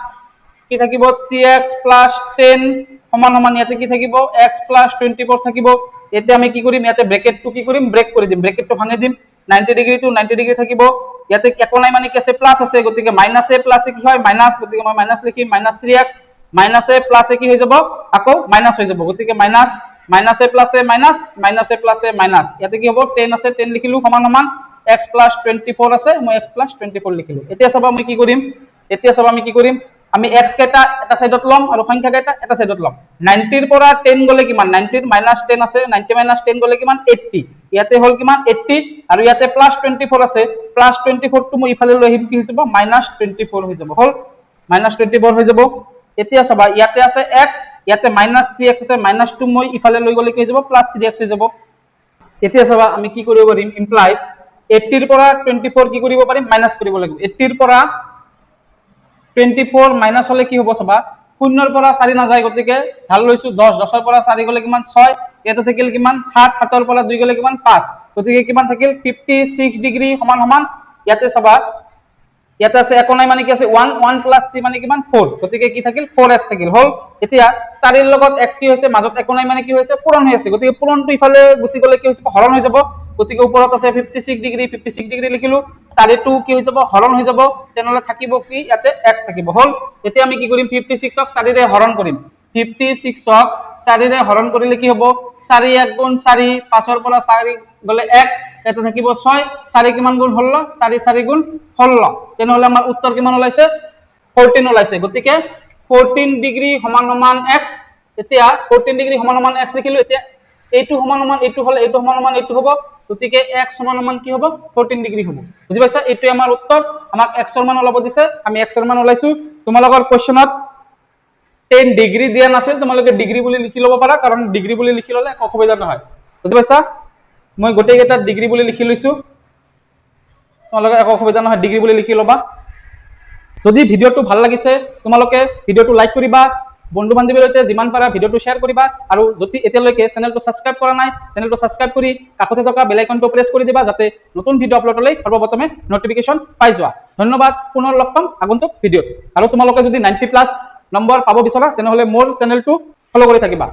কি থাকিব 3x + 10 সমান সমান ইয়াতে কি থাকিব x + 24 থাকিব এতিয়া আমি কি কৰিম ইয়াতে ব্ৰেকেটটো কি কৰিম ব্ৰেক কৰি দিম ব্ৰেকেটটো ভাঙি দিম 90 ডিগ্ৰী টু 90 ডিগ্ৰী থাকিব ইয়াতে একো নাই মানে কি আছে প্লাস আছে গতিকে মাইনাস এ প্লাস কি হয় মাইনাস গতিকে মই মাইনাস লিখিম -3x মাইনাস এ প্লাস এ কি হৈ যাব আকৌ মাইনাস হৈ যাব গতিকে মাইনাস এ প্লাস এ মাইনাস এ প্লাস এ মাইনাস ইয়াতে কি হ'ব 10 আছে 10 লিখিলো সমান সমান x + 24 আছে মই x + 24 লিখিলো এতিয়া চাবা আমি কি কৰিম আমি x কেটা এটা সাইডত লম আৰু সংখ্যা কেটা এটা সাইডত লম 90 ৰ পৰা 10 গলে কিমান 90 -10 আছে 90 - 10 গলে কিমান 80 ইয়াতে হল কিমান 80 আৰু ইয়াতে +24 আছে +24 টো মই ইফালে লৈ আহিম কি হৈ যাব -24 হৈ যাব হল -24 হৈ যাব এতিয়া চাবা ইয়াতে আছে x ইয়াতে -3x আছে -2 মই ইফালে লৈ গলে কি হৈ যাব +3x হৈ যাব এতিয়া চাবা আমি কি কৰিব পাৰিম ইমপ্লাইজ 80 ৰ পৰা 24 কি কৰিব পাৰিম মাইনাস কৰিব লাগিব 80 ৰ পৰা 24 মাইনাস হলে কি হ'ব চাবা 0 ৰ পৰা 4 নাযায় গতিকে ঢাল লৈছো 10 10 ৰ পৰা 4 গলে কিমান 6 ইয়াতে থাকিল কিমান 7 7 ৰ পৰা 2 গলে কিমান 5 গতিকে কিমান থাকিল 56 ডিগ্ৰী সমান সমান ইয়াতে চাবা ইয়াতে আছে একো নাই মানে কি আছে 1 1 প্লাস 3 মানে কিমান 4 গতিকে কি থাকিল 4x থাকিল হল এতিয়া 4 ৰ লগত x কি হৈছে মাজত একো নাই মানে কি হৈছে পূৰণ হৈ আছে গতিকে পূৰণটো ইফালে গুচি গলে কি হৈছে হৰণ হৈ যাব গতিকে ওপৰত আছে 56 ডিগ্ৰী লিখিলো 4 টো কি হৈ যাব হৰণ হৈ যাব তেনেহলে থাকিব কি ইয়াতে x থাকিব হল এতিয়া আমি কি কৰিম 56 ক 4 ৰে হৰণ কৰিম 56 ক 4 ৰে হৰণ কৰিলে কি হ'ব 4 1 গুণ 4 5 ৰ পৰা 4 গলে 1 এটা থাকিব 6 4 কিমান গুণ 16 4 4 গুণ 16 তেনেহলে আমাৰ উত্তৰ কিমান ওলাইছে 14 ওলাইছে গতিকে 14 ডিগ্ৰী সমান সমান x এতিয়া 14 ডিগ্ৰী সমান সমান x লিখিলো এতিয়া এইটো সমান সমান এইটো হলে এইটো সমান সমান এইটো হ'ব গতিকে x সমান সমান কি হ'ব 14 ডিগ্ৰী হ'ব বুজি পাইছা এইটো আমাৰ উত্তৰ আমাক x ৰ মান ওলাব দিছে আমি x ৰ মান ওলাইছো তোমালোকৰ কোৱেশ্চনত 10 ডিগ্ৰী দিয়া নাছিল তোমালোকে ডিগ্ৰী বুলি লিখি লব পাৰা কাৰণ ডিগ্ৰী বুলি লিখি ললে একো অসুবিধা নহয় বুজি পাইছা মই গোটেই কেইটা ডিগ্ৰী বুলি লিখি লৈছো তোমালোকে একো অসুবিধা নহয় ডিগ্ৰী বুলি লিখি লবা যদি ভিডিওটো ভাল লাগিছে তোমালোকে ভিডিওটো লাইক কৰিবা বন্ধু বান্ধৱীৰ সৈতে যিমান পাৰা ভিডিওটো শেয়াৰ কৰিবা আৰু যদি এতিয়ালৈকে চেনেলটো সাবস্ক্ৰাইব কৰা নাই চেনেলটো সাবস্ক্ৰাইব কৰি কাষতে থকা বেল আইকনটো প্ৰেছ কৰি দিবা যাতে নতুন ভিডিও আপলোড হ'লে সৰ্বপ্ৰথমে নটিফিকেশন পাই যোৱা ধন্যবাদ পুনৰ লগ পাম আগন্তুক ভিডিওত আৰু তোমালোকে যদি 90+ নম্বৰ পাব বিচৰা তেনেহলে মোৰ চেনেলটো ফলো কৰি থাকিবা